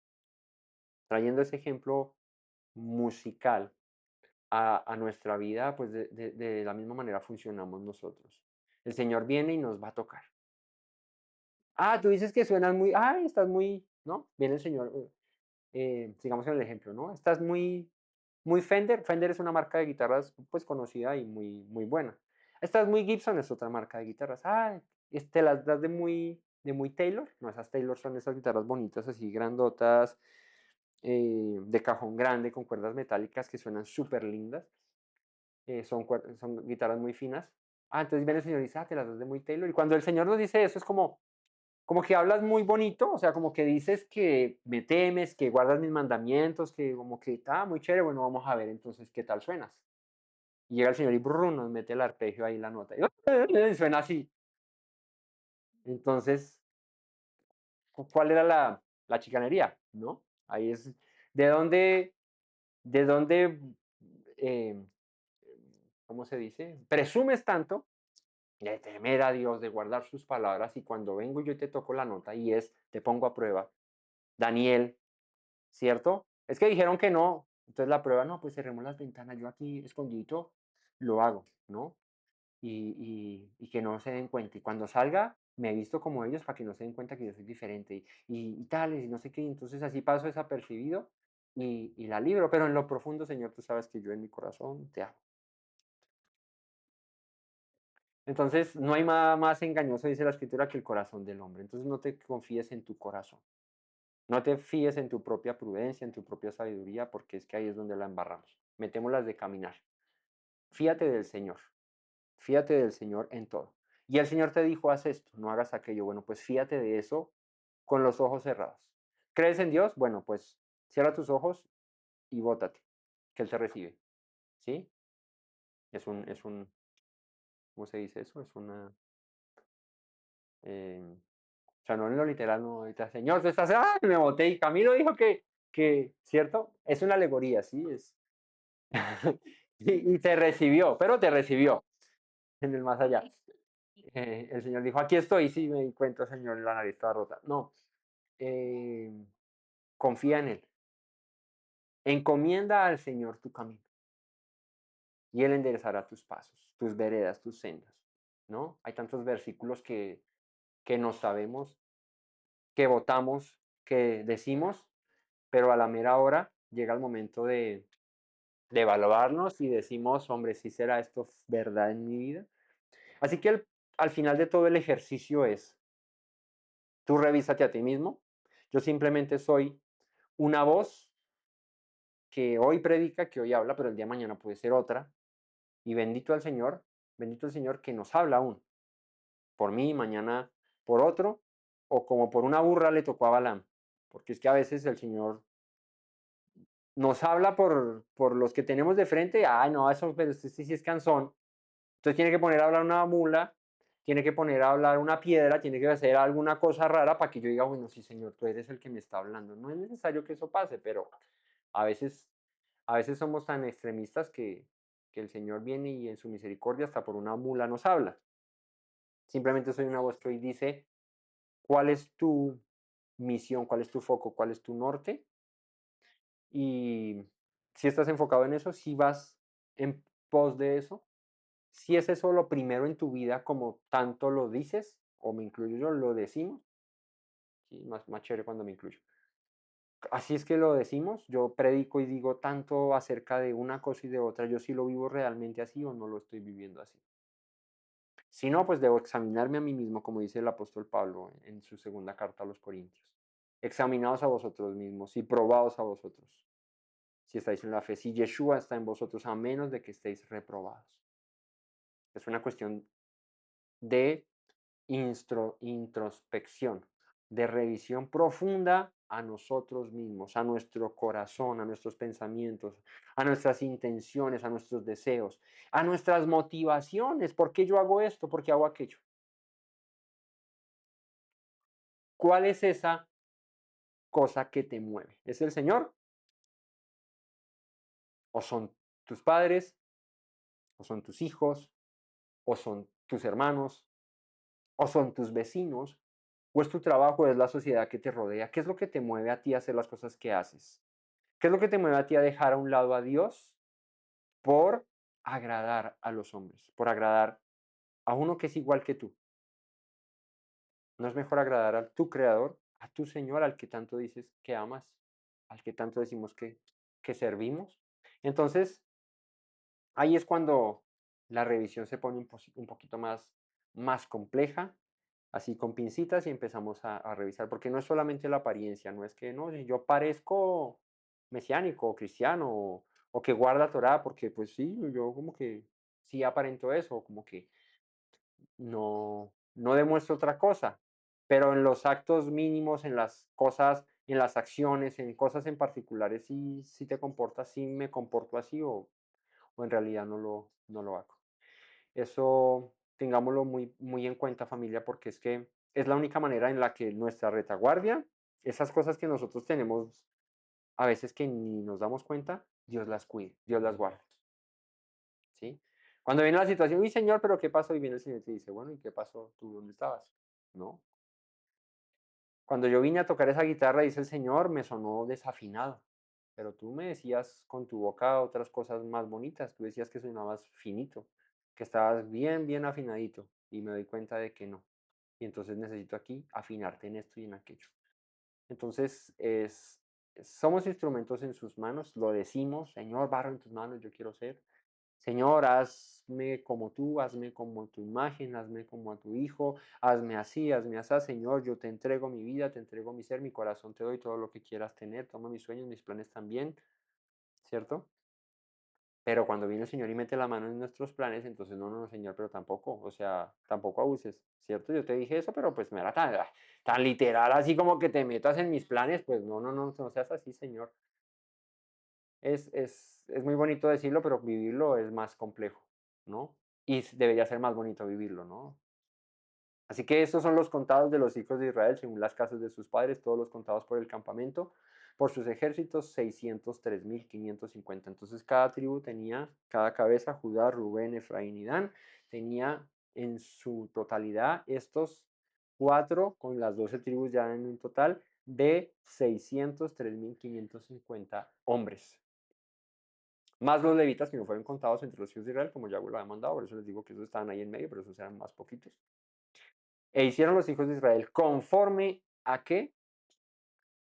Speaker 1: trayendo ese ejemplo musical a nuestra vida, pues de la misma manera funcionamos nosotros. El Señor viene y nos va a tocar. Ah, tú dices que suenas muy, ay, estás muy, ¿no? Viene el Señor, sigamos en el ejemplo, ¿no? Estás muy Fender. Fender es una marca de guitarras, pues conocida y muy buena. Estás muy Gibson, es otra marca de guitarras. Ah, te las das de muy Taylor. No, esas Taylor son esas guitarras bonitas, así grandotas, de cajón grande, con cuerdas metálicas que suenan súper lindas. Son guitarras muy finas. Ah, entonces viene el Señor y dice, te las das de muy Taylor. Y cuando el Señor nos dice eso, es como que hablas muy bonito, o sea, como que dices que me temes, que guardas mis mandamientos, que como que está muy chévere, bueno, vamos a ver entonces qué tal suenas. Y llega el Señor y brum, nos mete el arpegio ahí la nota. Y suena así. Entonces, ¿cuál era la chicanería? ¿No? Ahí es, ¿de dónde, de dónde, eh, ¿cómo se dice? Presumes tanto de temer a Dios, de guardar sus palabras, y cuando vengo yo te toco la nota y te pongo a prueba. Daniel, ¿cierto? Es que dijeron que no. Entonces la prueba, no, pues cerremos las ventanas, yo aquí escondidito lo hago, ¿no? Y que no se den cuenta. Y cuando salga, me he visto como ellos para que no se den cuenta que yo soy diferente y tales, y no sé qué. Entonces así paso desapercibido y la libro. Pero en lo profundo, Señor, tú sabes que yo en mi corazón te amo. Entonces, no hay nada más engañoso, dice la escritura, que el corazón del hombre. Entonces, no te confíes en tu corazón. No te fíes en tu propia prudencia, en tu propia sabiduría, porque es que ahí es donde la embarramos. Metémoslas de caminar. Fíate del Señor. Fíate del Señor en todo. Y el Señor te dijo, haz esto, no hagas aquello. Bueno, pues fíate de eso con los ojos cerrados. ¿Crees en Dios? Bueno, pues cierra tus ojos y bótate, que Él te recibe. ¿Sí? ¿Cómo se dice eso? Es una, o sea, no en lo literal, no, ahorita, Señor, tú estás, ¡ah! Me boté y Camilo dijo ¿cierto? Es una alegoría, ¿sí? Y te recibió, pero te recibió en el más allá. El Señor dijo, aquí estoy, sí, me di cuenta, Señor, la nariz estaba rota. No, eh, confía en Él. Encomienda al Señor tu camino y Él enderezará tus pasos, tus veredas, tus sendas, ¿no? Hay tantos versículos que no sabemos, que votamos, que decimos, pero a la mera hora llega el momento de evaluarnos y decimos, hombre, ¿sí será esto verdad en mi vida? Así que al final de todo el ejercicio es, tú revísate a ti mismo, yo simplemente soy una voz que hoy predica, que hoy habla, pero el día de mañana puede ser otra, y bendito el Señor que nos habla aún, por mí, mañana por otro, o como por una burra le tocó a Balaam, porque es que a veces el Señor nos habla por los que tenemos de frente, ay, no, eso, pero este sí es cansón. Entonces tiene que poner a hablar una mula, tiene que poner a hablar una piedra, tiene que hacer alguna cosa rara para que yo diga, bueno, sí, Señor, tú eres el que me está hablando. No es necesario que eso pase, pero a veces, a veces somos tan extremistas que el Señor viene y en su misericordia hasta por una mula nos habla. Simplemente soy una voz que hoy dice, ¿cuál es tu misión? ¿Cuál es tu foco? ¿Cuál es tu norte? Y si estás enfocado en eso, si vas en pos de eso, si es eso lo primero en tu vida, como tanto lo dices, o me incluyo yo, lo decimos, sí, más chévere cuando me incluyo. Así es que lo decimos, yo predico y digo tanto acerca de una cosa y de otra, yo sí lo vivo realmente así o no lo estoy viviendo así. Si no, pues debo examinarme a mí mismo, como dice el apóstol Pablo en su segunda carta a los Corintios. Examinaos a vosotros mismos y probaos a vosotros, si estáis en la fe, si Yeshua está en vosotros, a menos de que estéis reprobados. Es una cuestión de introspección, de revisión profunda a nosotros mismos, a nuestro corazón, a nuestros pensamientos, a nuestras intenciones, a nuestros deseos, a nuestras motivaciones. ¿Por qué yo hago esto? ¿Por qué hago aquello? ¿Cuál es esa cosa que te mueve? ¿Es el Señor? ¿O son tus padres? ¿O son tus hijos? ¿O son tus hermanos? ¿O son tus vecinos? ¿O es tu trabajo? ¿O es la sociedad que te rodea? ¿Qué es lo que te mueve a ti a hacer las cosas que haces? ¿Qué es lo que te mueve a ti a dejar a un lado a Dios por agradar a los hombres, por agradar a uno que es igual que tú? ¿No es mejor agradar a tu creador, a tu Señor, al que tanto dices que amas, al que tanto decimos que servimos? Entonces, ahí es cuando la revisión se pone un poquito más compleja, así con pincitas y empezamos a revisar, porque no es solamente la apariencia, no es que no, si yo parezco mesiánico o cristiano o que guarda Torah, porque pues sí, yo como que sí aparento eso, como que no demuestro otra cosa, pero en los actos mínimos, en las cosas, en las acciones, en cosas en particulares, sí te comportas, sí me comporto así o en realidad no lo hago. Eso tengámoslo muy en cuenta, familia, porque es que es la única manera en la que nuestra retaguardia, esas cosas que nosotros tenemos a veces que ni nos damos cuenta, Dios las cuide, Dios las guarda, ¿sí? Cuando viene la situación, uy, Señor, pero ¿qué pasó? Y viene el Señor y te dice, bueno, ¿y qué pasó? ¿Tú dónde estabas? No. Cuando yo vine a tocar esa guitarra, dice el Señor, me sonó desafinado. pero tú me decías con tu boca otras cosas más bonitas, tú decías que sonabas finito, que estabas bien, bien afinadito, y me doy cuenta de que no. Y entonces necesito aquí afinarte en esto y en aquello. Entonces, somos instrumentos en sus manos, lo decimos, Señor, barro en tus manos, yo quiero ser. Señor, hazme como tú, hazme como tu imagen, hazme como a tu hijo, hazme así, Señor, yo te entrego mi vida, te entrego mi ser, mi corazón te doy todo lo que quieras tener, toma mis sueños, mis planes también, ¿cierto? Pero cuando viene el Señor y mete la mano en nuestros planes, entonces no, no, no, Señor, pero tampoco, o sea, tampoco abuses, ¿cierto? Yo te dije eso, pero pues me era tan literal, así como que te metas en mis planes, pues no, no, no, no seas así, Señor. Es muy bonito decirlo, pero vivirlo es más complejo, ¿no? Y debería ser más bonito vivirlo, ¿no? Así que estos son los contados de los hijos de Israel según las casas de sus padres, todos los contados por el campamento, por sus ejércitos, 603.550. Entonces cada tribu tenía, cada cabeza, Judá, Rubén, Efraín y Dan, tenía en su totalidad estos cuatro, con las 12 tribus ya en un total de 603.550 hombres. Más los levitas que no fueron contados entre los hijos de Israel, como Yahweh lo había mandado, por eso les digo que esos estaban ahí en medio, pero esos eran más poquitos. E hicieron los hijos de Israel conforme a qué?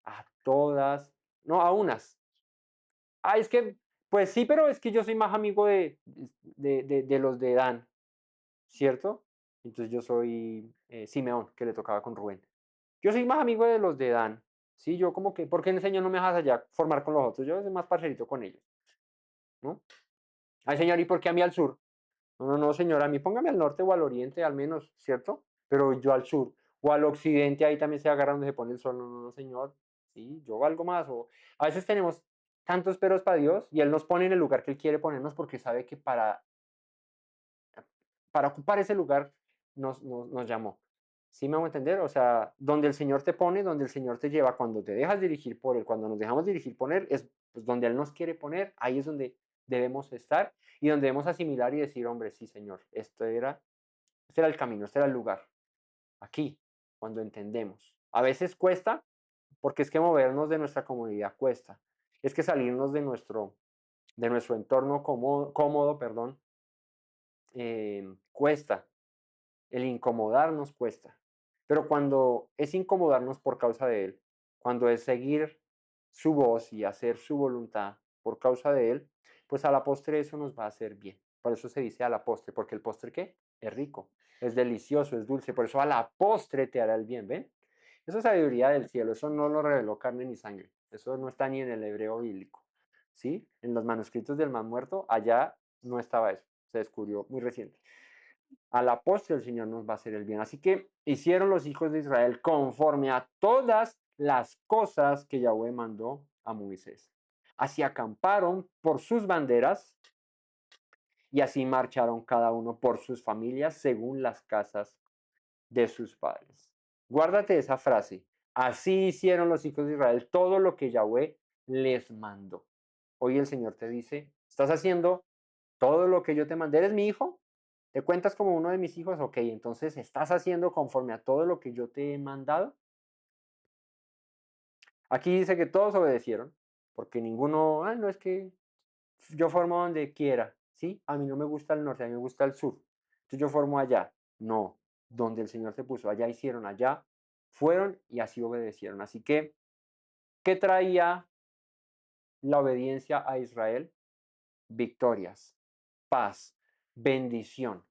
Speaker 1: A todas, no, a unas. Ah, es que, pues sí, pero es que yo soy más amigo de los de Dan, ¿cierto? Entonces yo soy Simeón, que le tocaba con Rubén. Yo soy más amigo de los de Dan, ¿sí? Yo como que, ¿por qué en el Señor no me dejas allá formar con los otros? Yo soy más parcerito con ellos, ¿no? Ay, Señor, ¿y por qué a mí al sur? No, no, no, señor, a mí póngame al norte o al oriente al menos, ¿cierto? Pero yo al sur o al occidente, ahí también se agarra donde se pone el sol. No, no, no, señor, sí, yo valgo más. O a veces tenemos tantos peros para Dios y Él nos pone en el lugar que Él quiere ponernos porque sabe que para ocupar ese lugar nos llamó. ¿Sí me hago entender? O sea, donde el Señor te pone, donde el Señor te lleva, cuando te dejas dirigir por Él, cuando nos dejamos dirigir por Él, es pues, donde Él nos quiere poner, ahí es donde debemos estar y donde debemos asimilar y decir, hombre, sí, Señor, este era el camino, este era el lugar. Aquí, cuando entendemos. A veces cuesta, porque es que movernos de nuestra comodidad cuesta. Es que salirnos de nuestro entorno cómodo, perdón, cuesta. El incomodarnos cuesta. Pero cuando es incomodarnos por causa de Él, cuando es seguir su voz y hacer su voluntad por causa de Él, pues a la postre eso nos va a hacer bien. Por eso se dice a la postre, porque el postre ¿qué? Es rico, es delicioso, es dulce. Por eso a la postre te hará el bien, ¿ven? Eso es sabiduría del cielo, eso no lo reveló carne ni sangre. Eso no está ni en el hebreo bíblico. ¿Sí? En los manuscritos del Mar Muerto, allá no estaba eso. Se descubrió muy reciente. A la postre el Señor nos va a hacer el bien. Así que hicieron los hijos de Israel conforme a todas las cosas que Yahweh mandó a Moisés. Así acamparon por sus banderas y así marcharon cada uno por sus familias según las casas de sus padres. Guárdate esa frase. Así hicieron los hijos de Israel todo lo que Yahweh les mandó. Hoy el Señor te dice, ¿estás haciendo todo lo que yo te mandé? ¿Eres mi hijo? ¿Te cuentas como uno de mis hijos? Ok, entonces estás haciendo conforme a todo lo que yo te he mandado. Aquí dice que todos obedecieron, porque ninguno, no es que yo formo donde quiera, ¿sí? A mí no me gusta el norte, a mí me gusta el sur. Entonces yo formo allá. No, donde el Señor te puso, allá hicieron, allá fueron y así obedecieron. Así que, ¿qué traía la obediencia a Israel? Victorias, paz, bendición.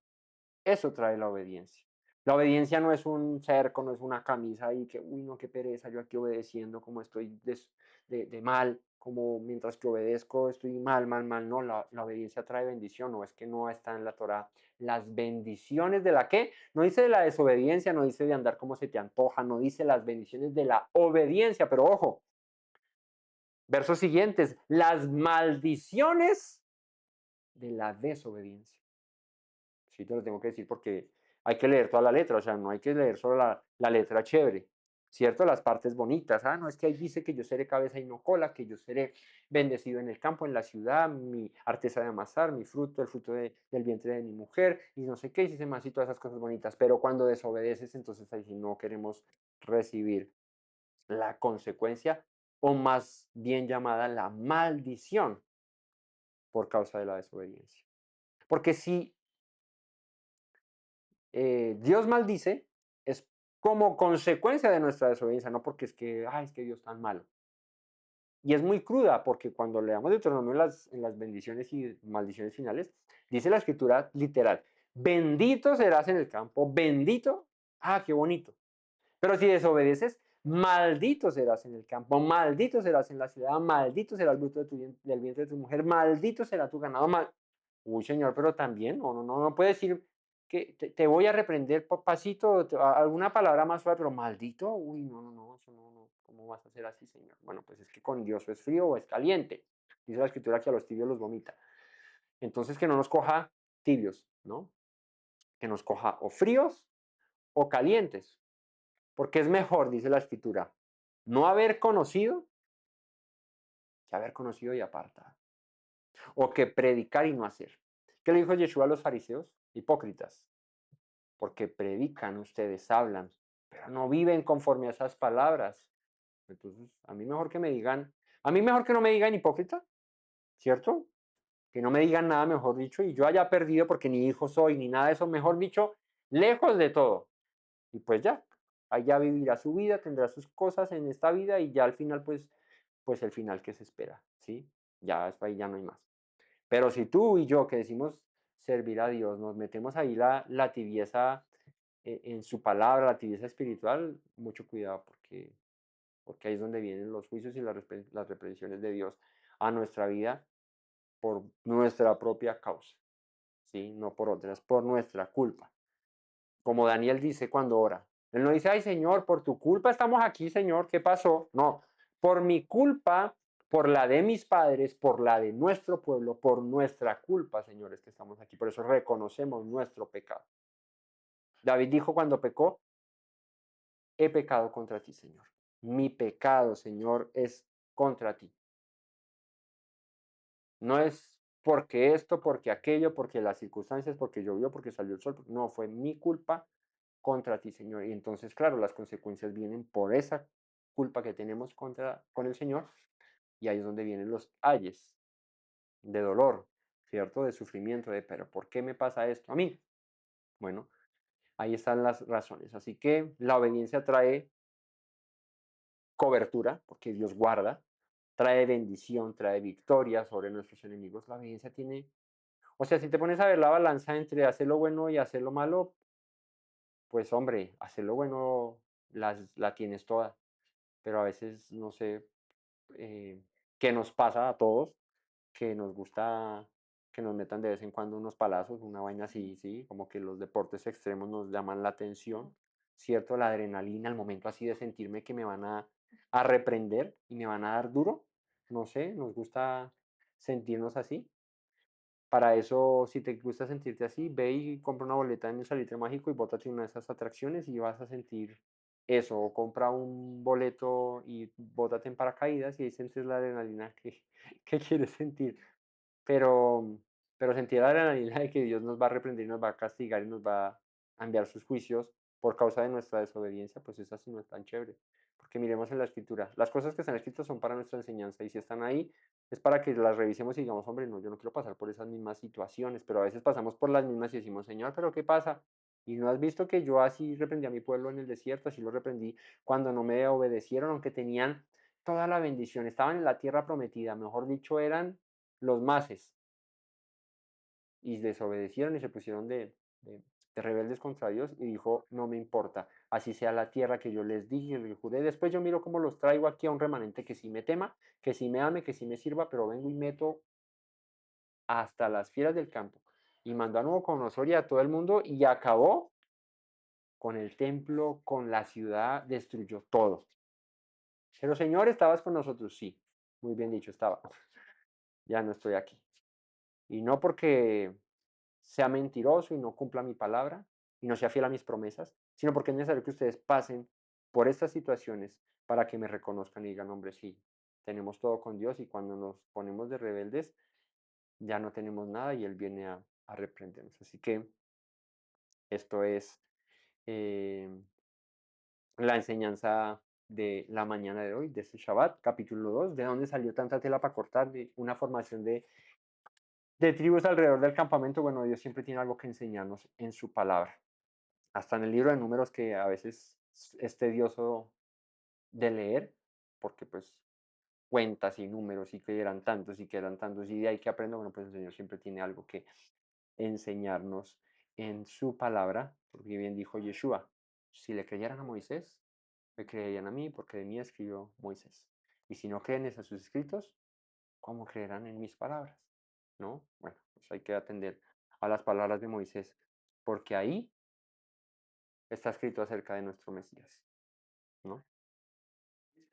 Speaker 1: Eso trae la obediencia. La obediencia no es un cerco, no es una camisa y que, uy, no, qué pereza, yo aquí obedeciendo como estoy de mal, como mientras que obedezco estoy mal, mal, mal. No, la obediencia trae bendición, no es que no está en la Torah. Las bendiciones de la qué, no dice de la desobediencia, no dice de andar como se te antoja, no dice las bendiciones de la obediencia, pero ojo, versos siguientes, las maldiciones de la desobediencia. Sí, te lo tengo que decir porque hay que leer toda la letra, o sea, no hay que leer solo la letra chévere, ¿cierto? Las partes bonitas. No, es que ahí dice que yo seré cabeza y no cola, que yo seré bendecido en el campo, en la ciudad, mi arteza de amasar, mi fruto, el fruto del vientre de mi mujer, y no sé qué, y dice más y todas esas cosas bonitas. Pero cuando desobedeces, entonces ahí sí no queremos recibir la consecuencia o más bien llamada la maldición por causa de la desobediencia. Porque si Dios maldice, es como consecuencia de nuestra desobediencia, no porque es que, ay, es que Dios es tan malo. Y es muy cruda, porque cuando leamos Deuteronomio en las bendiciones y maldiciones finales, dice la escritura literal, bendito serás en el campo, bendito, qué bonito. Pero si desobedeces, maldito serás en el campo, maldito serás en la ciudad, maldito será el fruto de del vientre de tu mujer, maldito será tu ganado. Uy, Señor, pero también, no puede decir que te voy a reprender pasito, alguna palabra más suave, pero maldito, uy, no, eso no, ¿cómo vas a hacer así, Señor? Bueno, pues es que con Dios o es frío o es caliente. Dice la escritura que a los tibios los vomita. Entonces que no nos coja tibios, ¿no? Que nos coja o fríos o calientes. Porque es mejor, dice la escritura, no haber conocido que haber conocido y apartado. O que predicar y no hacer. ¿Qué le dijo Yeshua a los fariseos? Hipócritas. Porque predican, ustedes hablan, pero no viven conforme a esas palabras. Entonces, a mí mejor que no me digan hipócrita, ¿cierto? Que no me digan nada, mejor dicho, y yo haya perdido porque ni hijo soy, ni nada de eso, mejor dicho, lejos de todo. Y pues ya, allá vivirá su vida, tendrá sus cosas en esta vida y ya al final, pues el final que se espera, ¿sí? Ya ahí ya no hay más. Pero si tú y yo que decimos servir a Dios, nos metemos ahí la tibieza en su palabra, la tibieza espiritual, mucho cuidado porque ahí es donde vienen los juicios y las reprensiones de Dios a nuestra vida por nuestra propia causa, ¿sí? No por otras, por nuestra culpa. Como Daniel dice cuando ora. Él no dice, ay Señor, por tu culpa estamos aquí, Señor, ¿qué pasó? No, por mi culpa, por la de mis padres, por la de nuestro pueblo, por nuestra culpa, señores, que estamos aquí. Por eso reconocemos nuestro pecado. David dijo cuando pecó, he pecado contra ti, Señor. Mi pecado, Señor, es contra ti. No es porque esto, porque aquello, porque las circunstancias, porque llovió, porque salió el sol. No, fue mi culpa contra ti, Señor. Y entonces, claro, las consecuencias vienen por esa culpa que tenemos con el Señor. Y ahí es donde vienen los ayes de dolor, ¿cierto? De sufrimiento, pero ¿por qué me pasa esto a mí? Bueno, ahí están las razones. Así que la obediencia trae cobertura, porque Dios guarda, trae bendición, trae victoria sobre nuestros enemigos. La obediencia tiene, o sea, si te pones a ver la balanza entre hacer lo bueno y hacer lo malo, pues hombre, hacer lo bueno la tienes toda, pero a veces, no sé, qué nos pasa a todos, que nos gusta que nos metan de vez en cuando unos palazos, una vaina así, sí, como que los deportes extremos nos llaman la atención, ¿cierto? La adrenalina, el momento así de sentirme que me van a reprender y me van a dar duro, no sé, nos gusta sentirnos así. Para eso, si te gusta sentirte así, ve y compra una boleta en el Salitre Mágico y bótate una de esas atracciones y vas a sentir eso. O compra un boleto y bótate en paracaídas y ahí sientes la adrenalina que quieres sentir. Pero, pero sentir la adrenalina de que Dios nos va a reprender y nos va a castigar y nos va a enviar sus juicios por causa de nuestra desobediencia, pues esa sí no es tan chévere. Porque miremos en la escritura, las cosas que están escritas son para nuestra enseñanza y si están ahí es para que las revisemos y digamos, hombre, no, yo no quiero pasar por esas mismas situaciones, pero a veces pasamos por las mismas y decimos, Señor, pero ¿qué pasa? Y no has visto que yo así reprendí a mi pueblo en el desierto, así lo reprendí cuando no me obedecieron, aunque tenían toda la bendición, estaban en la tierra prometida, mejor dicho, eran los mases, y desobedecieron y se pusieron de rebeldes contra Dios y dijo, no me importa, así sea la tierra que yo les dije y les juré. Después yo miro cómo los traigo aquí a un remanente que sí me tema, que sí me ame, que sí me sirva, pero vengo y meto hasta las fieras del campo. Y mandó a Nabucodonosor y a todo el mundo y acabó con el templo, con la ciudad, destruyó todo. Pero Señor, estabas con nosotros, sí, muy bien dicho, estaba. Ya no estoy aquí. Y no porque sea mentiroso y no cumpla mi palabra y no sea fiel a mis promesas, sino porque es necesario que ustedes pasen por estas situaciones para que me reconozcan y digan, hombre, sí, tenemos todo con Dios y cuando nos ponemos de rebeldes ya no tenemos nada y Él viene a reprendernos. Así que esto es eh, la enseñanza de la mañana de hoy, de este Shabbat, capítulo 2, de dónde salió tanta tela para cortar, de una formación de tribus alrededor del campamento. Bueno, Dios siempre tiene algo que enseñarnos en su palabra. Hasta en el libro de Números, que a veces es tedioso de leer, porque pues cuentas y números y que eran tantos y que eran tantos y de ahí que aprendo, bueno, pues el Señor siempre tiene algo que enseñarnos en su palabra, porque bien dijo Yeshua, si le creyeran a Moisés, me creerían a mí, porque de mí escribió Moisés. Y si no creen a sus escritos, ¿cómo creerán en mis palabras? ¿No? Bueno, pues hay que atender a las palabras de Moisés, porque ahí está escrito acerca de nuestro Mesías, ¿no?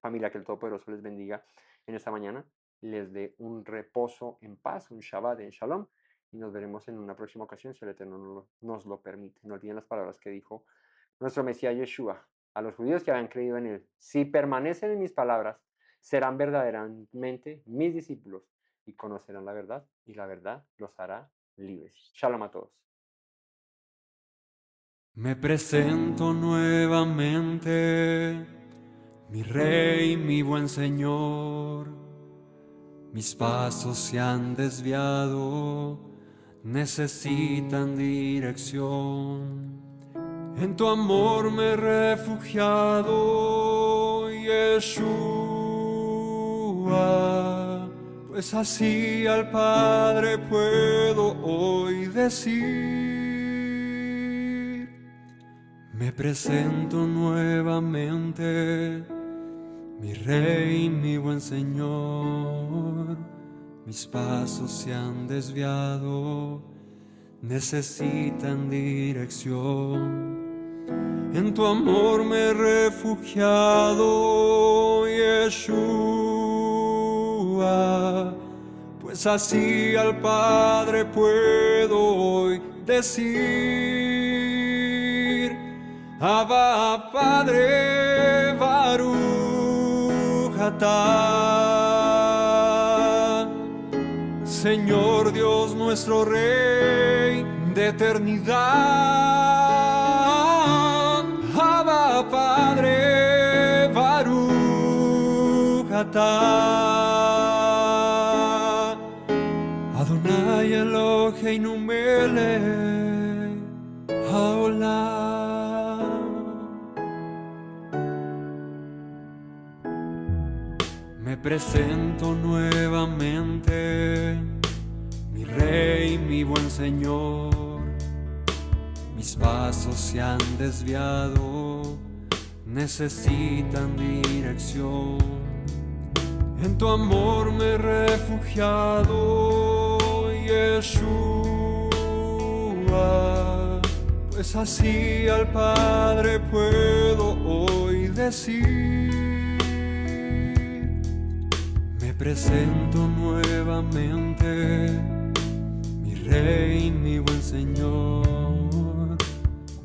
Speaker 1: Familia, que el Todopoderoso les bendiga en esta mañana, les dé un reposo en paz, un Shabbat en Shalom, y nos veremos en una próxima ocasión si el Eterno nos lo permite. No olviden las palabras que dijo nuestro Mesías Yeshua a los judíos que habían creído en él. Si permanecen en mis palabras, serán verdaderamente mis discípulos y conocerán la verdad, y la verdad los hará libres. Shalom a todos.
Speaker 3: Me presento nuevamente, mi Rey, mi buen Señor. Mis pasos se han desviado, necesitan dirección. En tu amor me he refugiado, Yeshua, pues así al Padre puedo hoy decir. Me presento nuevamente, mi Rey, mi buen Señor. Mis pasos se han desviado, necesitan dirección. En tu amor me he refugiado, Yeshua, pues así al Padre puedo hoy decir. Abba, Padre, Baruch atah, Señor Dios nuestro Rey de eternidad. Abba, Padre, Baruch atah, Adonai Eloheinu melech haolam. Me presento nuevamente, mi Rey, mi buen Señor. Mis pasos se han desviado, necesitan dirección. En tu amor me he refugiado, Yeshua, pues así al Padre puedo hoy decir. Me presento nuevamente, mi Rey, mi buen Señor.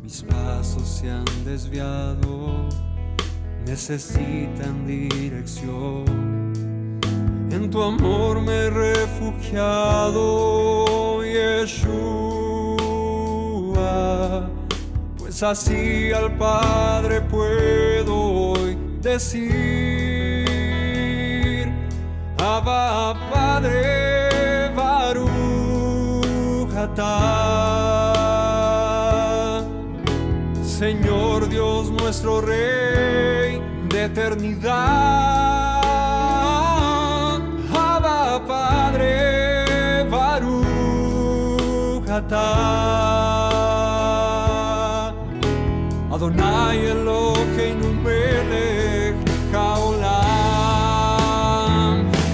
Speaker 3: Mis pasos se han desviado, necesitan dirección. En tu amor me he refugiado, Yeshua, pues así al Padre puedo hoy decir. Abba, Padre, Baruch atah, Señor Dios nuestro Rey de eternidad. Abba, Padre, Baruch atah, Adonai Eloheinu melech haolam.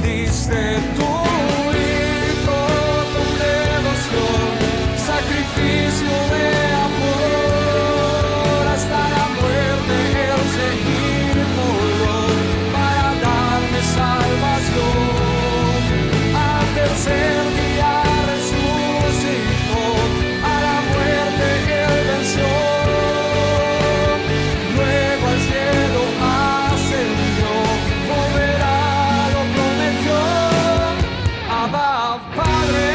Speaker 3: Diste tu Hijo con devoción, sacrificio de amor, hasta la muerte el seguirlo para darme salvación. Al tercer día resucitó, a la muerte él venció. Luego al cielo ascendió, volverá, lo prometió. Abba, Padre,